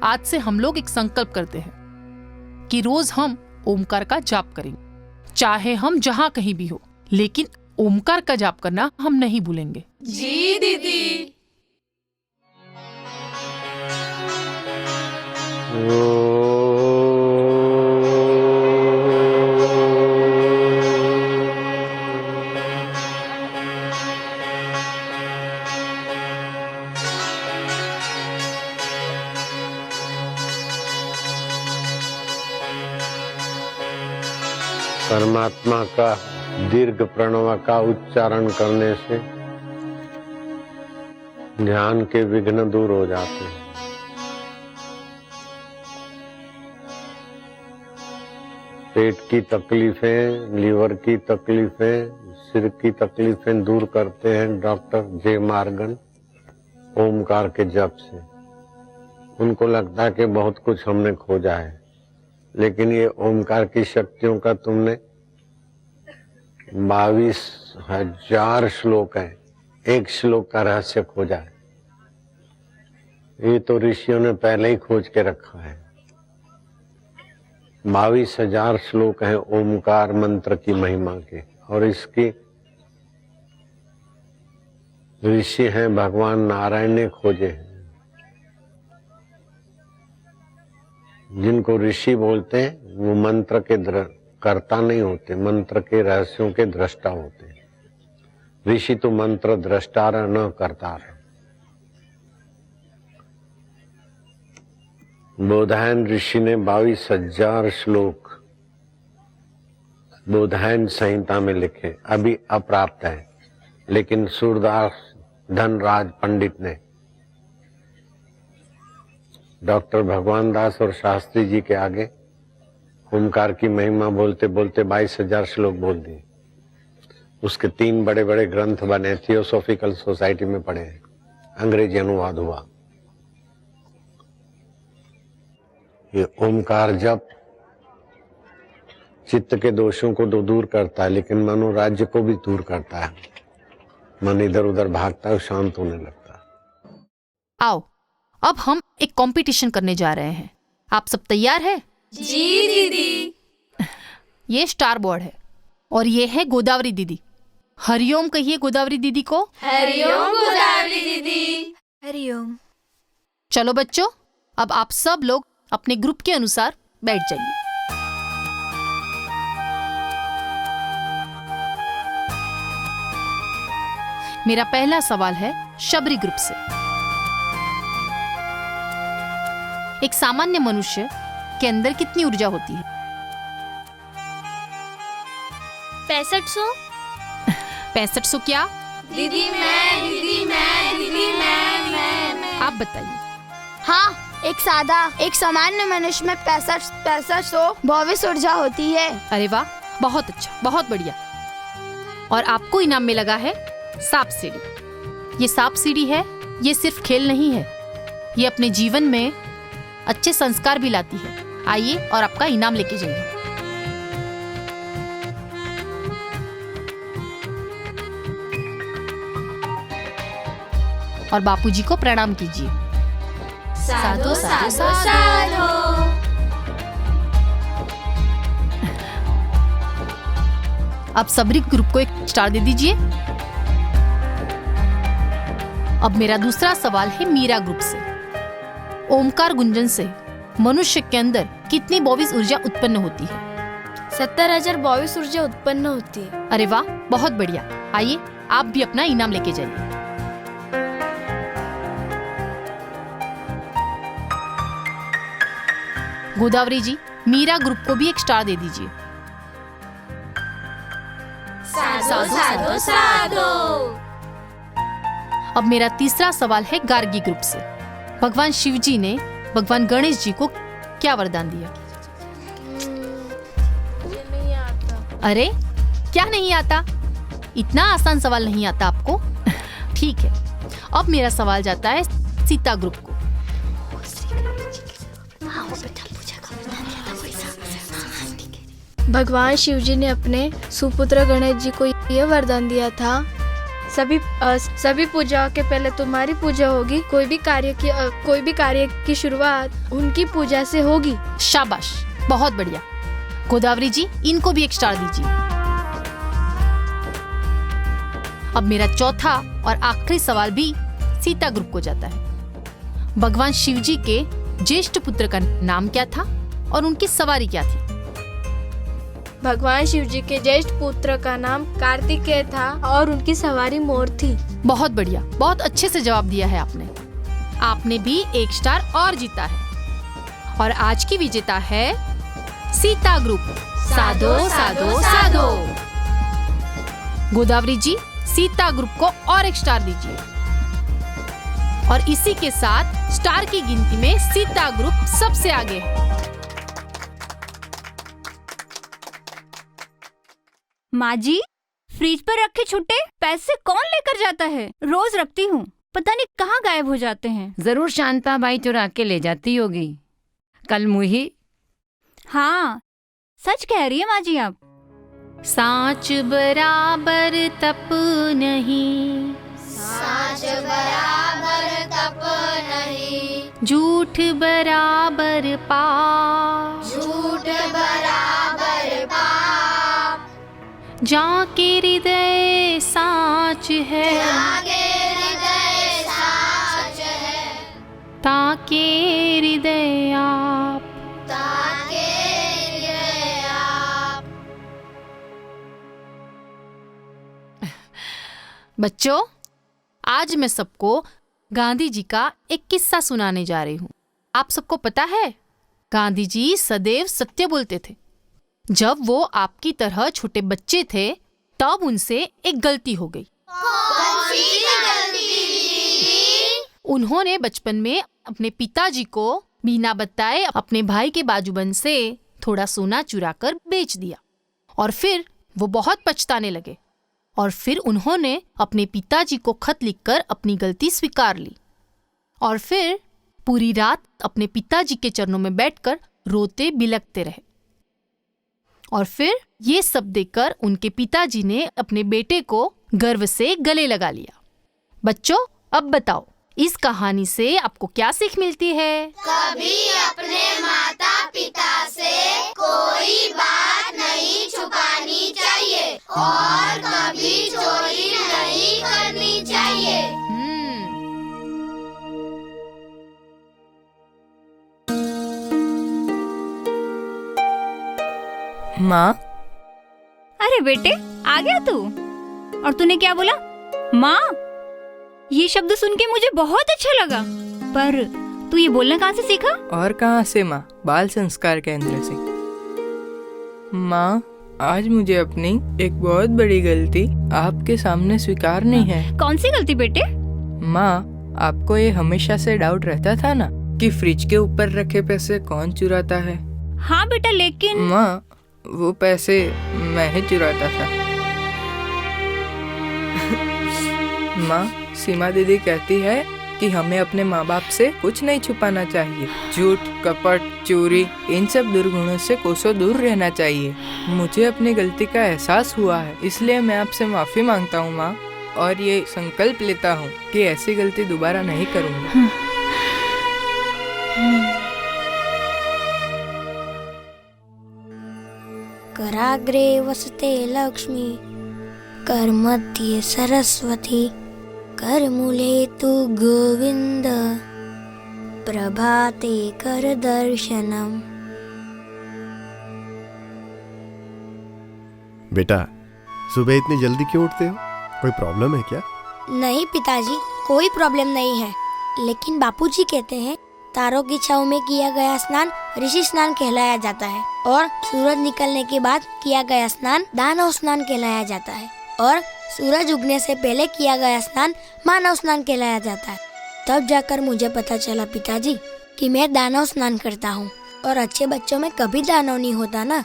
आज से हम लोग एक संकल्प करते हैं कि रोज हम ओमकार का जाप करेंगे, चाहे हम जहां कहीं भी हो, लेकिन ओमकार का जाप करना हम नहीं भूलेंगे। जी दीदी। परमात्मा का दीर्घ प्रणव का उच्चारण करने से ध्यान के विघ्न दूर हो जाते हैं। पेट की तकलीफें, लीवर की तकलीफें, सिर की तकलीफें दूर करते हैं डॉक्टर जे मार्गन ओमकार के जप से। उनको लगता है कि बहुत कुछ हमने खोजा है, लेकिन ये ओमकार की शक्तियों का तुमने 22,000 श्लोक है, एक श्लोक का रहस्य खोजा है। ये तो ऋषियों ने पहले ही खोज के रखा है। 22,000 श्लोक हैं ओमकार मंत्र की महिमा के, और इसकी ऋषि हैं भगवान नारायण ने खोजे हैं। जिनको ऋषि बोलते हैं वो मंत्र के कर्ता नहीं होते, मंत्र के रहस्यों के दृष्टा होते हैं। ऋषि तो मंत्र दृष्टा न करता। बोधायन ऋषि ने 22,000 श्लोक बोधायन संहिता में लिखे, अभी अप्राप्त है, लेकिन सूरदास धनराज पंडित ने डॉक्टर भगवान दास और शास्त्री जी के आगे ओमकार की महिमा बोलते बोलते 22,000 श्लोक बोल दिए। उसके 3 बड़े बड़े ग्रंथ बने, थियोसॉफिकल सोसाइटी में पढ़े हैं, अंग्रेजी अनुवाद हुआ। ये ओमकार जप चित्त के दोषों को तो दूर करता है, लेकिन मनोराज्य को भी दूर करता है। मन इधर उधर भागता है, शांत होने लगता है। आओ अब हम एक कंपटीशन करने जा रहे हैं। आप सब तैयार हैं? जी दीदी। ये स्टार बोर्ड है और ये है गोदावरी दीदी। हरिओम कहिए गोदावरी दीदी को। हरिओम गोदावरी दीदी। हरिओम। चलो बच्चों, अब आप सब लोग अपने ग्रुप के अनुसार बैठ जाइए। मेरा पहला सवाल है शबरी ग्रुप से। एक सामान्य मनुष्य के अंदर कितनी ऊर्जा होती है? 6500। 6500 क्या? दीदी मैं। आप बताइए। हाँ, एक सामान्य मनुष्य में 6500 ऊर्जा होती है। अरे वाह, बहुत अच्छा, बहुत बढ़िया। और आपको इनाम में लगा है सांप सीढ़ी। ये सांप सीढ़ी है, ये सिर्फ खेल नहीं है, ये अपने जीवन में अच्छे संस्कार भी लाती है। आइए और आपका इनाम लेके जाइए। और बापूजी को प्रणाम कीजिए। साधो साधो साधो। अब सबरी ग्रुप को एक स्टार दे दीजिए। अब मेरा दूसरा सवाल है मीरा ग्रुप से। ओमकार गुंजन से मनुष्य के अंदर कितनी बॉविस ऊर्जा उत्पन्न होती है? 70,000 बॉविस ऊर्जा उत्पन्न होती है। अरे वाह, बहुत बढ़िया। आइए आप भी अपना इनाम लेके जाइए। गोदावरी जी, मीरा ग्रुप को भी एक स्टार दे दीजिए। साधो साधो साधो। अब मेरा तीसरा सवाल है गार्गी ग्रुप से। भगवान शिव जी ने भगवान गणेश जी को क्या वरदान दिया? नहीं आता। अरे क्या नहीं आता? इतना आसान सवाल नहीं आता आपको? ठीक है, अब मेरा सवाल जाता है सीता ग्रुप को। भगवान शिव जी ने अपने सुपुत्र गणेश जी को यह वरदान दिया था, सभी पूजा के पहले तुम्हारी पूजा होगी। कोई भी कार्य की शुरुआत उनकी पूजा से होगी। शाबाश, बहुत बढ़िया। गोदावरी जी, इनको भी एक स्टार दीजिए। अब मेरा चौथा और आखिरी सवाल भी सीता ग्रुप को जाता है। भगवान शिव जी के ज्येष्ठ पुत्र का नाम क्या था और उनकी सवारी क्या थी? भगवान शिव जी के ज्येष्ठ पुत्र का नाम कार्तिकेय था और उनकी सवारी मोर थी। बहुत बढ़िया, बहुत अच्छे से जवाब दिया है आपने। आपने भी एक स्टार और जीता है और आज की विजेता है सीता ग्रुप। साधो साधो साधो। गोदावरी जी, सीता ग्रुप को और एक स्टार दीजिए। और इसी के साथ स्टार की गिनती में सीता ग्रुप सबसे आगे है। माँ जी, फ्रिज पर रखे छुट्टे पैसे कौन लेकर जाता है? रोज रखती हूँ, पता नहीं कहाँ गायब हो जाते हैं। जरूर शांता बाई चुरा के ले जाती होगी। कल मुही। हाँ, सच कह रही है माँ जी आप। साँच बराबर तप नहीं, साँच बराबर तप नहीं, झूठ बराबर पाप, झूठ बराबर पाप, जाके हृदय साँच है, जाके हृदय साँच है, ताके हृदय आप, ताके हृदय आप। बच्चों, आज मैं सबको गांधी जी का एक किस्सा सुनाने जा रही हूँ। आप सबको पता है, गांधी जी सदैव सत्य बोलते थे। जब वो आपकी तरह छोटे बच्चे थे, तब उनसे एक गलती हो गई। कौन सी गलती? उन्होंने बचपन में अपने पिताजी को बिना बताए अपने भाई के बाजूबंद से थोड़ा सोना चुरा कर बेच दिया और फिर वो बहुत पछताने लगे। और फिर उन्होंने अपने पिताजी को खत लिखकर अपनी गलती स्वीकार ली और फिर पूरी रात अपने पिताजी के चरणों में बैठकर रोते बिलखते रहे। और फिर ये सब देखकर उनके पिताजी ने अपने बेटे को गर्व से गले लगा लिया। बच्चों, अब बताओ, इस कहानी से आपको क्या सीख मिलती है? कभी अपने माता पिता से कोई बात नहीं छुपानी चाहिए और कभी चोरी नहीं करनी चाहिए। माँ। अरे बेटे, आ गया तू? और तूने क्या बोला? माँ। ये शब्द सुन के मुझे बहुत अच्छा लगा, पर तू ये बोलना कहाँ से सीखा? और कहाँ से माँ, बाल संस्कार केंद्र से। माँ, आज मुझे अपनी एक बहुत बड़ी गलती आपके सामने स्वीकारनी है। कौन सी गलती बेटे? माँ, आपको ये हमेशा से डाउट रहता था ना कि फ्रिज के ऊपर रखे पैसे कौन चुराता है? हाँ बेटा, लेकिन माँ, वो पैसे मैं ही चुराता था। माँ, सीमा दीदी कहती है कि हमें अपने माँ बाप से कुछ नहीं छुपाना चाहिए। झूठ, कपट, चोरी, इन सब दुर्गुणों से कोसों दूर रहना चाहिए। मुझे अपनी गलती का एहसास हुआ है, इसलिए मैं आपसे माफी मांगता हूँ माँ। और ये संकल्प लेता हूँ कि ऐसी गलती दोबारा नहीं करूँगा। कराग्रे वसते लक्ष्मी, करमध्ये सरस्वती, करमूले तु गोविंद, प्रभाते कर दर्शनम। बेटा, सुबह इतनी जल्दी क्यों उठते हो? कोई प्रॉब्लम है क्या? नहीं पिताजी, कोई प्रॉब्लम नहीं है, लेकिन बापूजी कहते हैं तारों की छाव में किया गया स्नान ऋषि स्नान कहलाया जाता है, और सूरज निकलने के बाद किया गया स्नान दानव स्नान कहलाया जाता है, और सूरज उगने से पहले किया गया स्नान मानव स्नान कहलाया जाता है। तब जाकर मुझे पता चला पिताजी कि मैं दानव स्नान करता हूँ, और अच्छे बच्चों में कभी दानव नहीं होता ना।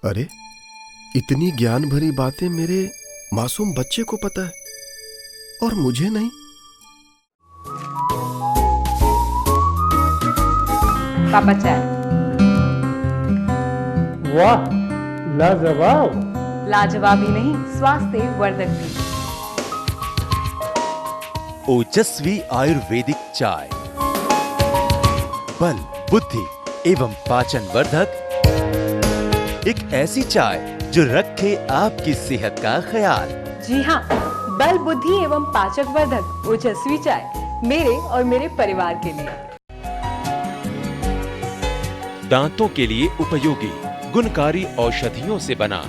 अरे, इतनी ज्ञान भरी बातें मेरे मासूम बच्चे को पता है और मुझे नहीं। पापा चाय। वाह, लाजवाब। लाजवाब ही नहीं, स्वास्थ्य वर्धक भी। ओजस्वी आयुर्वेदिक चाय, बल, बुद्धि एवं पाचन वर्धक। एक ऐसी चाय जो रखे आपकी सेहत का ख्याल। जी हाँ, बल, बुद्धि एवं पाचक वर्धक ओजस्वी चाय मेरे और मेरे परिवार के लिए। दांतों के लिए उपयोगी गुणकारी औषधियों से बना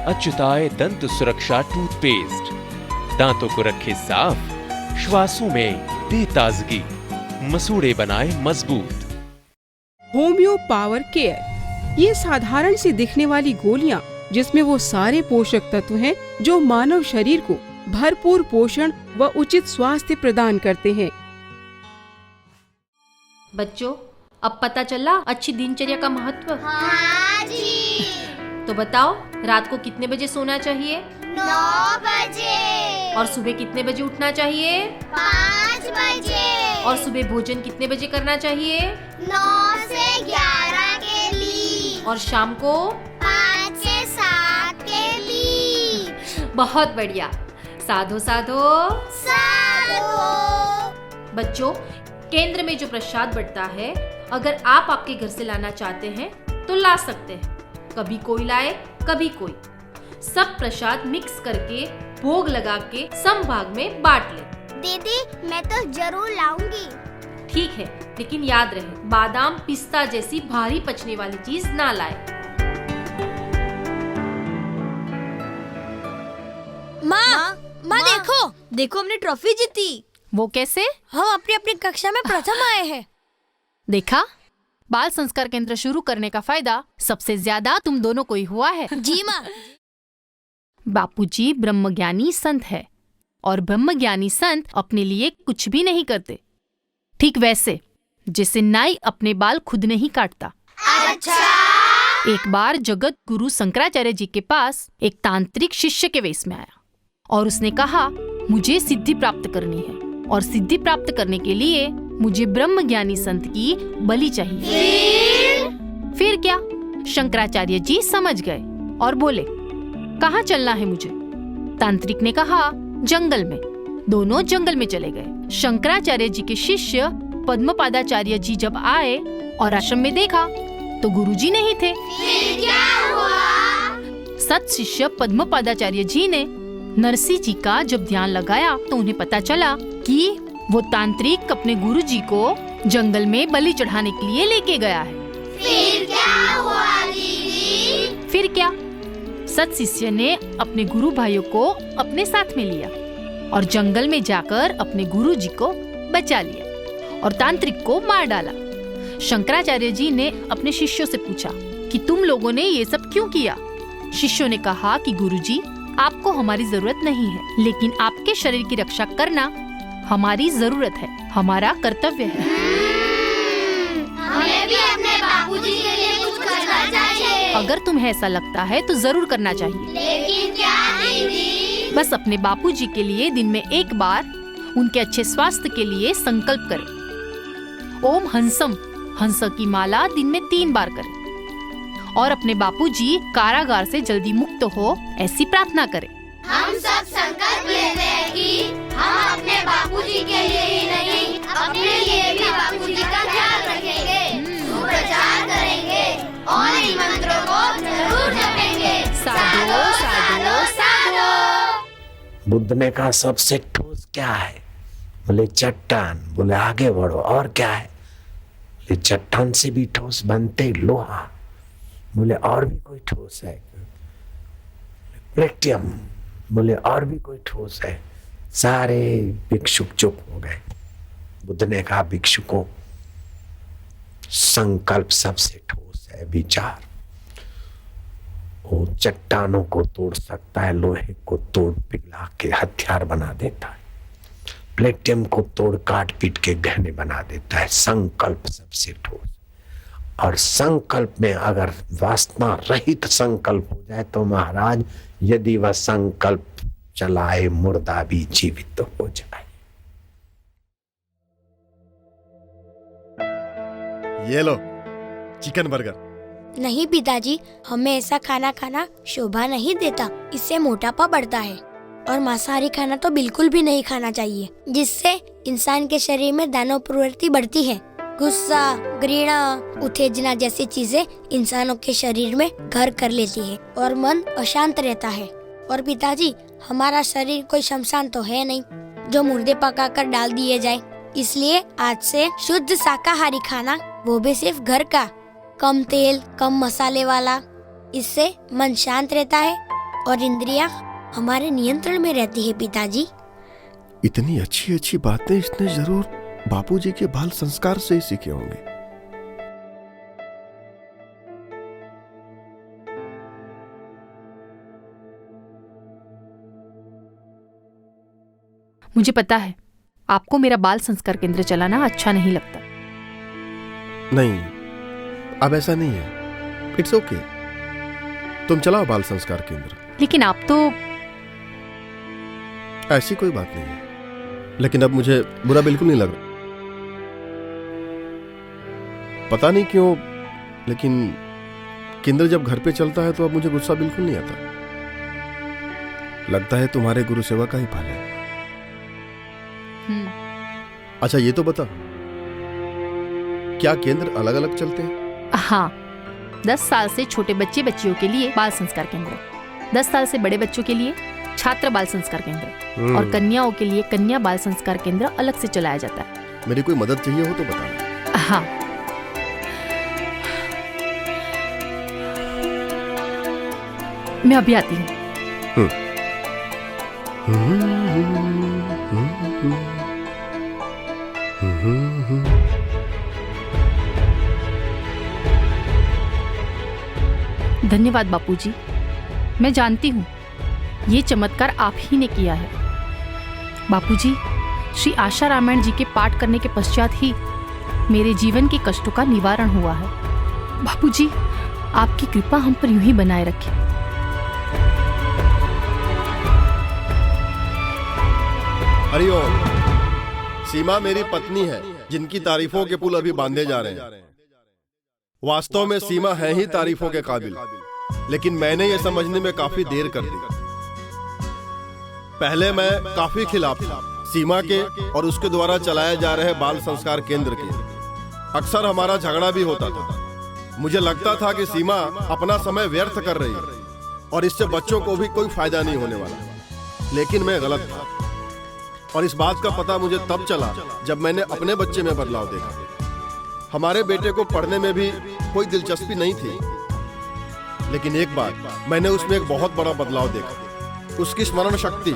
अच्युताय दंत सुरक्षा टूथपेस्ट, दांतों को रखे साफ, श्वासों में दे ताजगी, मसूड़े बनाए मजबूत। होम्यो पावर केयर, ये साधारण सी दिखने वाली गोलियां जिसमें वो सारे पोषक तत्व हैं जो मानव शरीर को भरपूर पोषण व उचित स्वास्थ्य प्रदान करते हैं। बच्चों, अब पता चला अच्छी दिनचर्या का महत्व। हाँ जी। तो बताओ, रात को कितने बजे सोना चाहिए? 9 बजे। और सुबह कितने बजे उठना चाहिए? 5 बजे। और सुबह भोजन कितने बजे करना चाहिए? 9 से 11 के लिए। और शाम को 5 से 7 के लिए। बहुत बढ़िया। साधो साधो साधो। बच्चों, केंद्र में जो प्रसाद बढ़ता है, अगर आप आपके घर से लाना चाहते हैं तो ला सकते हैं। कभी कोई लाए, कभी कोई। सब प्रसाद मिक्स करके भोग लगा के समभाग में बांट ले। दीदी, मैं तो जरूर लाऊंगी। ठीक है, लेकिन याद रहे, बादाम, पिस्ता जैसी भारी पचने वाली चीज ना लाए। माँ देखो, देखो हमने ट्रॉफी जीती। वो कैसे? हम अपनी अपनी कक्षा में प्रथम आए हैं। देखा, बाल संस्कार केंद्र शुरू करने का फायदा सबसे ज्यादा तुम दोनों को ही हुआ है। जी माँ। बापूजी ब्रह्मज्ञानी संत है, और ब्रह्मज्ञानी संत अपने लिए कुछ भी नहीं करते। ठीक वैसे जैसे नाई अपने बाल खुद नहीं काटता। अच्छा। एक बार जगत गुरु शंकराचार्य जी के पास एक तांत्रिक शिष्य के वेश में आया, और उसने कहा, मुझे सिद्धि प्राप्त करनी है, और सिद्धि प्राप्त करने के लिए मुझे ब्रह्मज्ञानी संत की बलि चाहिए। फिर क्या? शंकराचार्य जी समझ गए और बोले, कहाँ चलना है मुझे? तांत्रिक ने कहा, जंगल में। दोनों जंगल में चले गए। शंकराचार्य जी के शिष्य पद्मपादाचार्य जी जब आए और आश्रम में देखा तो गुरुजी नहीं थे। फिर क्या हुआ? सत शिष्य पद्मपादाचार्य जी ने नरसिंह जी का जब ध्यान लगाया तो उन्हें पता चला कि वो तांत्रिक अपने गुरुजी को जंगल में बलि चढ़ाने के लिए लेके गया है। फिर क्या हुआ दीदी? फिर क्या? सत शिष्य ने अपने गुरु भाइयों को अपने साथ में लिया और जंगल में जाकर अपने गुरुजी को बचा लिया और तांत्रिक को मार डाला। शंकराचार्य जी ने अपने शिष्यों से पूछा कि तुम लोगों ने ये सब क्यों किया? शिष्यों ने कहा कि गुरुजी, आपको हमारी जरूरत नहीं है, लेकिन आपके शरीर की रक्षा करना हमारी जरूरत है, हमारा कर्तव्य है। हमें भी अपने बापूजी के लिए कुछ करना चाहिए। अगर तुम्हें ऐसा लगता है तो जरूर करना चाहिए। लेकिन क्या दीदी? बस अपने बापूजी के लिए दिन में एक बार उनके अच्छे स्वास्थ्य के लिए संकल्प करें। ओम हंसम, हंस की माला दिन में 3 बार करें और अपने बापूजी कारागार से जल्दी मुक्त हो ऐसी प्रार्थना करें। हम सब संकल्प लेते हैं कि हम अपने बापूजी के लिए ही नहीं, अपने लिए भी बापूजी का ख्याल रखेंगे, सुप्रचार करेंगे और इन मंत्रों को जरूर जपेंगे। साधो साधो साधो। बुद्ध ने कहा सबसे ठोस क्या है? बोले चट्टान। बोले आगे बढ़ो, और क्या है? बोले चट्टान से भी ठोस बनते लोहा। बोले और भी कोई ठोस है? प्लेटियम। बोले और भी कोई ठोस है? सारे भिक्षुक चुप हो गए। बुद्ध ने कहा भिक्षुकों, संकल्प सबसे ठोस है, विचार। वो चट्टानों को तोड़ सकता है, लोहे को तोड़ पिघला के हथियार बना देता है, प्लेटियम को तोड़ काट पीट के गहने बना देता है। संकल्प सबसे ठोस। और संकल्प में अगर वासना रहित संकल्प हो जाए तो महाराज, यदि वह संकल्प चलाए मुर्दा भी जीवित हो जाए। ये लो चिकन बर्गर। नहीं पिताजी, हमें ऐसा खाना खाना शोभा नहीं देता, इससे मोटापा बढ़ता है। और मांसाहारी खाना तो बिल्कुल भी नहीं खाना चाहिए, जिससे इंसान के शरीर में दानव प्रवृत्ति बढ़ती है। गुस्सा, घृणा, उत्तेजना जैसी चीजें इंसानों के शरीर में घर कर लेती है और मन अशांत रहता है। और पिताजी, हमारा शरीर कोई शमशान तो है नहीं जो मुर्दे पकाकर डाल दिए जाए। इसलिए आज से शुद्ध शाकाहारी खाना, वो भी सिर्फ घर का, कम तेल कम मसाले वाला। इससे मन शांत रहता है और इंद्रियां हमारे नियंत्रण में रहती है। पिताजी, इतनी अच्छी अच्छी बातें इसने जरूर बापूजी के बाल संस्कार से ही सीखे होंगे। मुझे पता है आपको मेरा बाल संस्कार केंद्र चलाना अच्छा नहीं लगता। नहीं, अब ऐसा नहीं है। इट्स ओके, तुम चलाओ बाल संस्कार केंद्र। लेकिन आप तो... ऐसी कोई बात नहीं है, लेकिन अब मुझे बुरा बिल्कुल नहीं लग रहा। पता नहीं क्यों, लेकिन केंद्र जब घर पे चलता है तो अब मुझे गुस्सा बिल्कुल नहीं आता। लगता है तुम्हारे गुरु सेवा का ही फल है। अच्छा ये तो बता, क्या केंद्र अलग अलग चलते हैं? हाँ, 10 साल से छोटे बच्चे बच्चियों के लिए बाल संस्कार केंद्र, 10 साल से बड़े बच्चों के लिए छात्र बाल संस्कार केंद्र और कन्याओं के लिए कन्या बाल संस्कार केंद्र अलग से चलाया जाता है। मेरी कोई मदद चाहिए हो तो बताना। हाँ, मैं अभी आती हूँ। धन्यवाद बापूजी, मैं जानती हूँ ये चमत्कार आप ही ने किया है। बापूजी, श्री आशा रामायण जी के पाठ करने के पश्चात ही मेरे जीवन के कष्टों का निवारण हुआ है। बापूजी, आपकी कृपा हम पर यूं ही बनाए रखे। हरिओम। सीमा मेरी पत्नी है, जिनकी तारीफों के पुल अभी बांधे जा रहे हैं। वास्तव में सीमा है ही तारीफों के काबिल, लेकिन मैंने ये समझने में काफी देर कर दी। पहले मैं काफी खिलाफ था सीमा के और उसके द्वारा चलाए जा रहे बाल संस्कार केंद्र के। अक्सर हमारा झगड़ा भी होता था। मुझे लगता था कि सीमा अपना समय व्यर्थ कर रही है और इससे बच्चों को भी कोई फायदा नहीं होने वाला। लेकिन मैं गलत था और इस बात का पता मुझे तब चला जब मैंने अपने बच्चे में बदलाव देखा। हमारे बेटे को पढ़ने में भी कोई दिलचस्पी नहीं थी, लेकिन एक बार मैंने उसमें एक बहुत बड़ा बदलाव देखा। उसकी स्मरण शक्ति,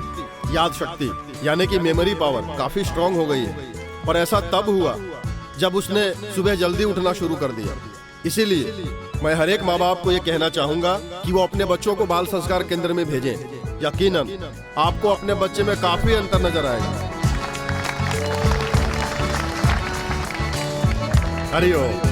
याद शक्ति यानी कि मेमोरी पावर काफी स्ट्रांग हो गई है। और ऐसा तब हुआ जब उसने सुबह जल्दी उठना शुरू कर दिया। इसीलिए मैं हर एक माँ बाप को ये कहना चाहूंगा कि वो अपने बच्चों को बाल संस्कार केंद्र में भेजें। यकीनन आपको अपने बच्चे में काफी अंतर नजर आएगा। हरिओम।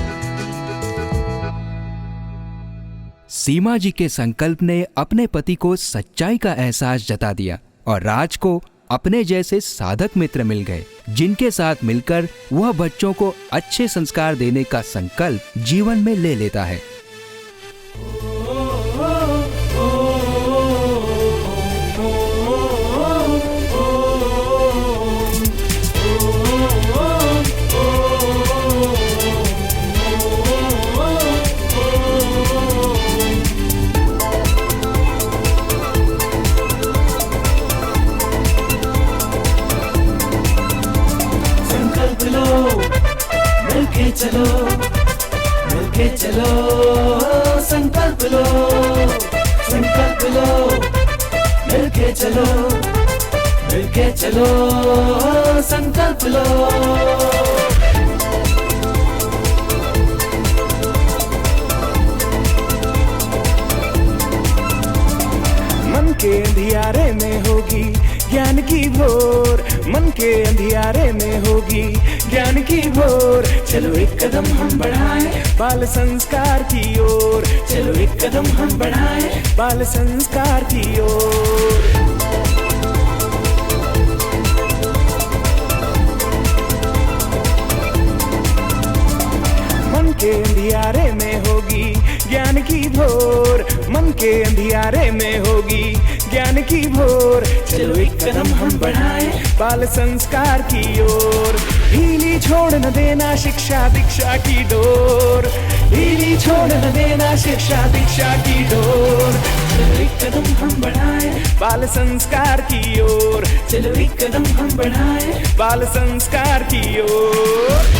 सीमा जी के संकल्प ने अपने पति को सच्चाई का एहसास जता दिया और राज को अपने जैसे साधक मित्र मिल गए, जिनके साथ मिलकर वह बच्चों को अच्छे संस्कार देने का संकल्प जीवन में ले लेता है। चलो, मिलके चलो, संकल्प लो, संकल्प लो, मिलके चलो, मिलके चलो, संकल्प लो। मन के अंधियारे में होगी ज्ञान की भोर, मन के अंधियारे में होगी ज्ञान की भोर। चलो एक कदम हम बढ़ाएं बाल संस्कार की ओर, चलो एक कदम हम बढ़ाएं बाल संस्कार की ओर। मन के अंधियारे में होगी ज्ञान की भोर, मन के अंधियारे में होगी ज्ञान की भोर। चलो एक कदम हम बढ़ाएं बाल संस्कार की ओर। ढीली छोड़ न देना शिक्षा दीक्षा की डोर, ढीली छोड़ न देना शिक्षा दीक्षा की डोर। चलो एक कदम हम बढ़ाएं बाल संस्कार की ओर, चलो एक कदम हम बढ़ाएं बाल संस्कार की ओर।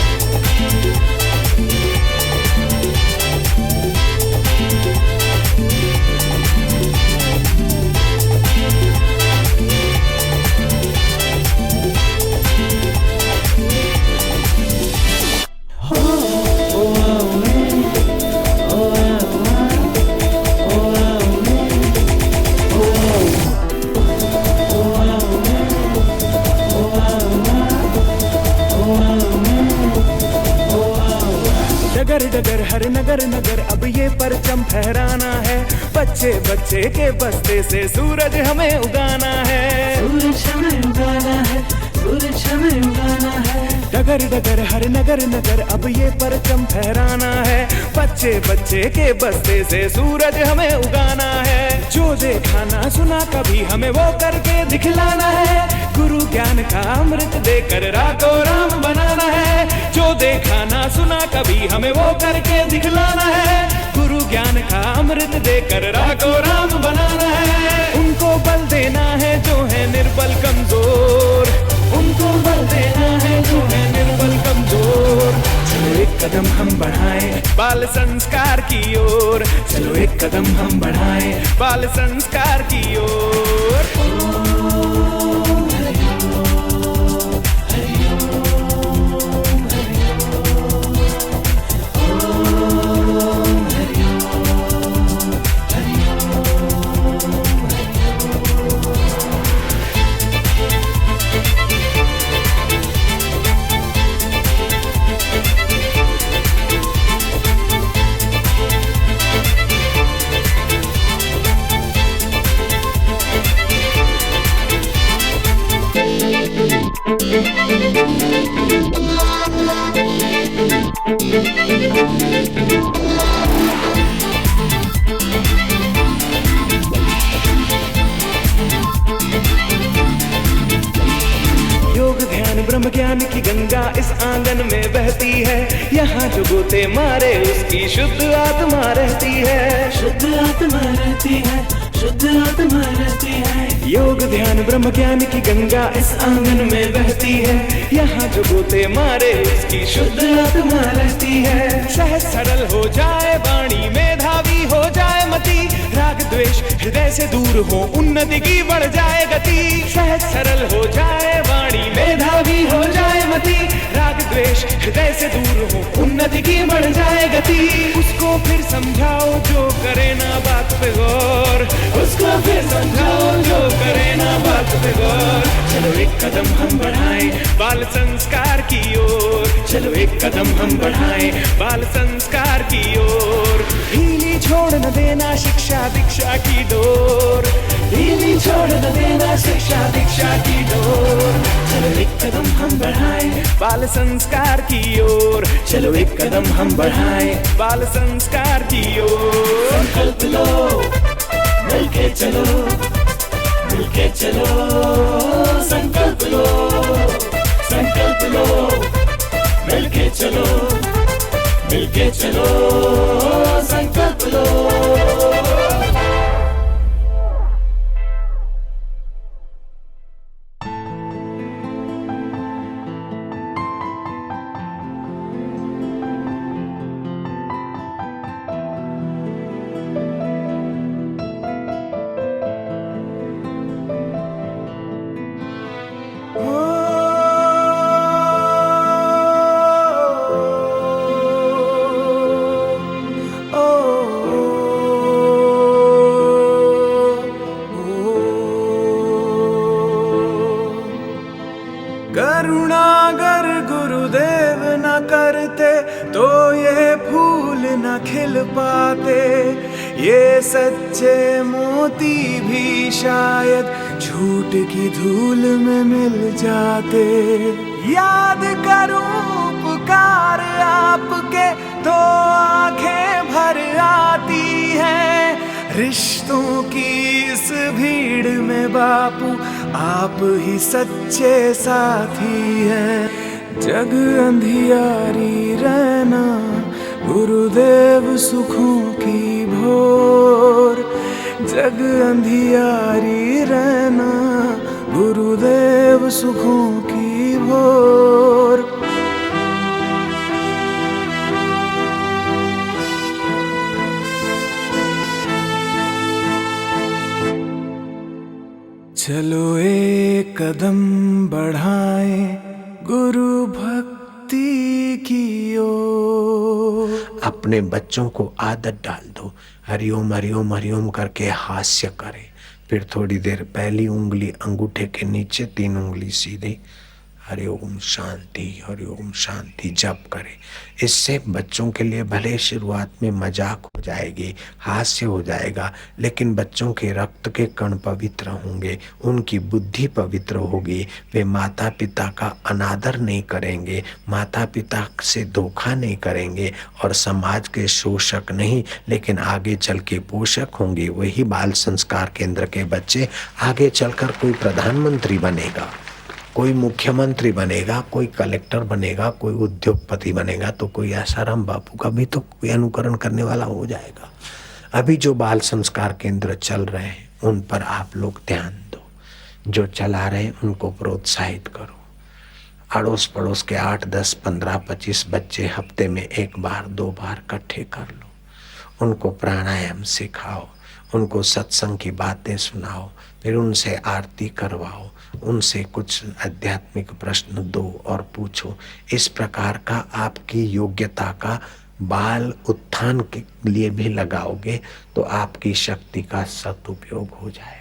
डगर डगर हर नगर नगर अब ये परचम फहराना है, बच्चे बच्चे के बस्ते से सूरज हमें उगाना है, सूरज हमें उगाना है, सूरज हमें उगाना है। डगर डगर हर नगर नगर अब ये परचम फहराना है, बच्चे बच्चे के बस्ते से सूरज हमें उगाना है। जो देखा ना सुना कभी हमें वो करके दिखलाना है, गुरु ज्ञान का अमृत देकर रातों राम बनाना है। जो देखा ना सुना कभी हमें वो करके दिखलाना है, गुरु ज्ञान का अमृत देकर रातों राम बनाना है। उनको बल देना है जो है निर्बल कमजोर, उनको बल देना है जो है निर्बल कमजोर। चलो एक कदम हम बढ़ाएं बाल संस्कार की ओर, चलो एक कदम हम बढ़ाएं बाल संस्कार की ओर। योग ध्यान ब्रह्म ज्ञान की गंगा इस आंगन में बहती है, यहाँ जो गोते मारे उसकी शुद्ध आत्मा रहती है, शुद्ध आत्मा रहती है, शुद्ध आत्मा रहती है। योग ध्यान ब्रह्म ज्ञान की गंगा इस आंगन में बहती है, यहाँ जो गोते मारे उसकी शुद्ध आत्मा रहती है। सहज सरल हो जाए वाणी, मेधावी हो जाए मति, राग द्वेष हृदय से दूर हो, उन्नति की बढ़ जाए गति। सहज सरल हो जाए वाणी, मेधावी हो जाए मति, राग द्वेष हृदय से दूर हो, उन्नति की बढ़ जाए गति। उसको फिर समझाओ जो करे ना बात पे गौर, उसको फिर समझाओ जो करे ना बात पे गौर। चलो एक कदम हम बढ़ाएं बाल संस्कार की ओर, चलो एक कदम हम बढ़ाएं बाल संस्कार की ओर। ढीली छोड़ न देना शिक्षा दीक्षा की डोर, ढीली छोड़ न देना शिक्षा दीक्षा की डोर। चलो एक कदम हम बढ़ाएं बाल संस्कार की ओर, चलो एक कदम हम बढ़ाएं बाल संस्कार की ओर। संकल्प लो, मिलके चलो, मिलके चलो, संकल्प लो, संकल्प लो, मिलके चलो, मिलके चलो, संकल्प लो। करते तो ये फूल न खिल पाते, ये सच्चे मोती भी शायद झूठ की धूल में मिल जाते। याद करूं पुकार आपके तो आंखें भर आती हैं, रिश्तों की इस भीड़ में बापू आप ही सच्चे साथी हैं। जग अंधियारी रहना गुरुदेव सुखों की भोर, जग अंधियारी रहना गुरुदेव सुखों की भोर। चलो एक कदम बढ़ाएं गुरु भक्ति की ओर। अपने बच्चों को आदत डाल दो, हरिओम हरिओम हरिओम करके हास्य करे, फिर थोड़ी देर पहली उंगली अंगूठे के नीचे, 3 उंगली सीधी, हरिओम शांति जप करे। इससे बच्चों के लिए भले शुरुआत में मजाक हो जाएगी, हास्य हो जाएगा, लेकिन बच्चों के रक्त के कण पवित्र होंगे, उनकी बुद्धि पवित्र होगी, वे माता पिता का अनादर नहीं करेंगे, माता पिता से धोखा नहीं करेंगे और समाज के शोषक नहीं लेकिन आगे चल के पोषक होंगे। वही बाल संस्कार केंद्र के बच्चे आगे चलकर कोई प्रधानमंत्री बनेगा, कोई मुख्यमंत्री बनेगा, कोई कलेक्टर बनेगा, कोई उद्योगपति बनेगा, तो कोई आसाराम बापू का भी तो कोई अनुकरण करने वाला हो जाएगा। अभी जो बाल संस्कार केंद्र चल रहे हैं उन पर आप लोग ध्यान दो, जो चला रहे हैं उनको प्रोत्साहित करो। अड़ोस पड़ोस के 8, 10, 15, 25 बच्चे हफ्ते में 1 बार 2 बार इकट्ठे कर लो, उनको प्राणायाम सिखाओ, उनको सत्संग की बातें सुनाओ, फिर उनसे आरती करवाओ, उनसे कुछ आध्यात्मिक प्रश्न दो और पूछो। इस प्रकार का आपकी योग्यता का बाल उत्थान के लिए भी लगाओगे तो आपकी शक्ति का सदुपयोग हो जाएगा।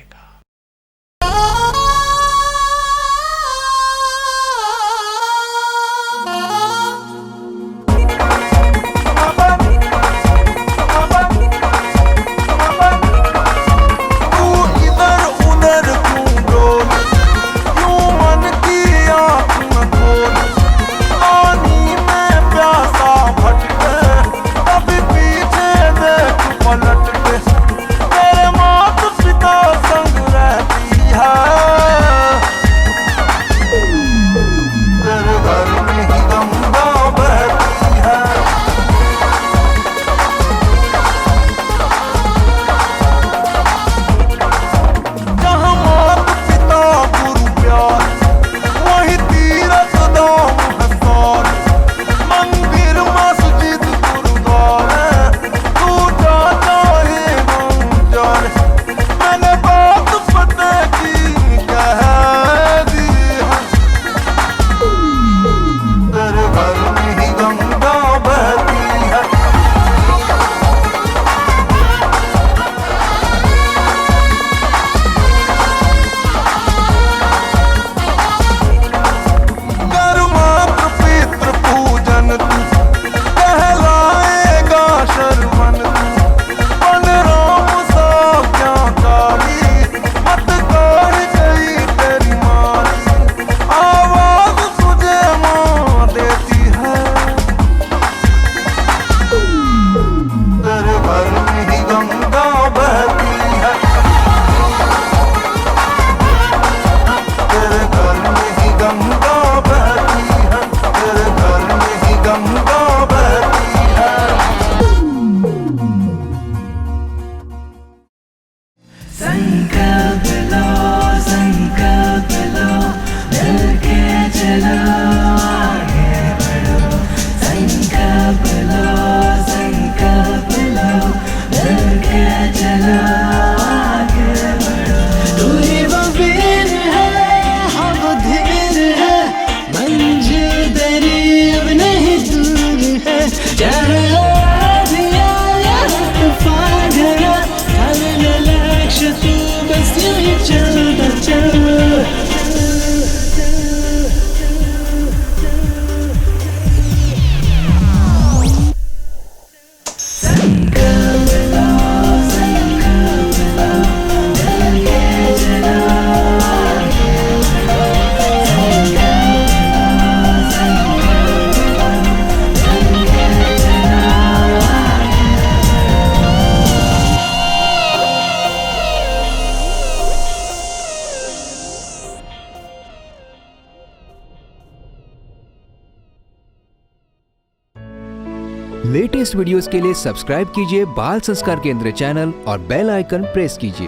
लेटेस्ट वीडियोस के लिए सब्सक्राइब कीजिए बाल संस्कार केंद्र चैनल और बेल आइकन प्रेस कीजिए।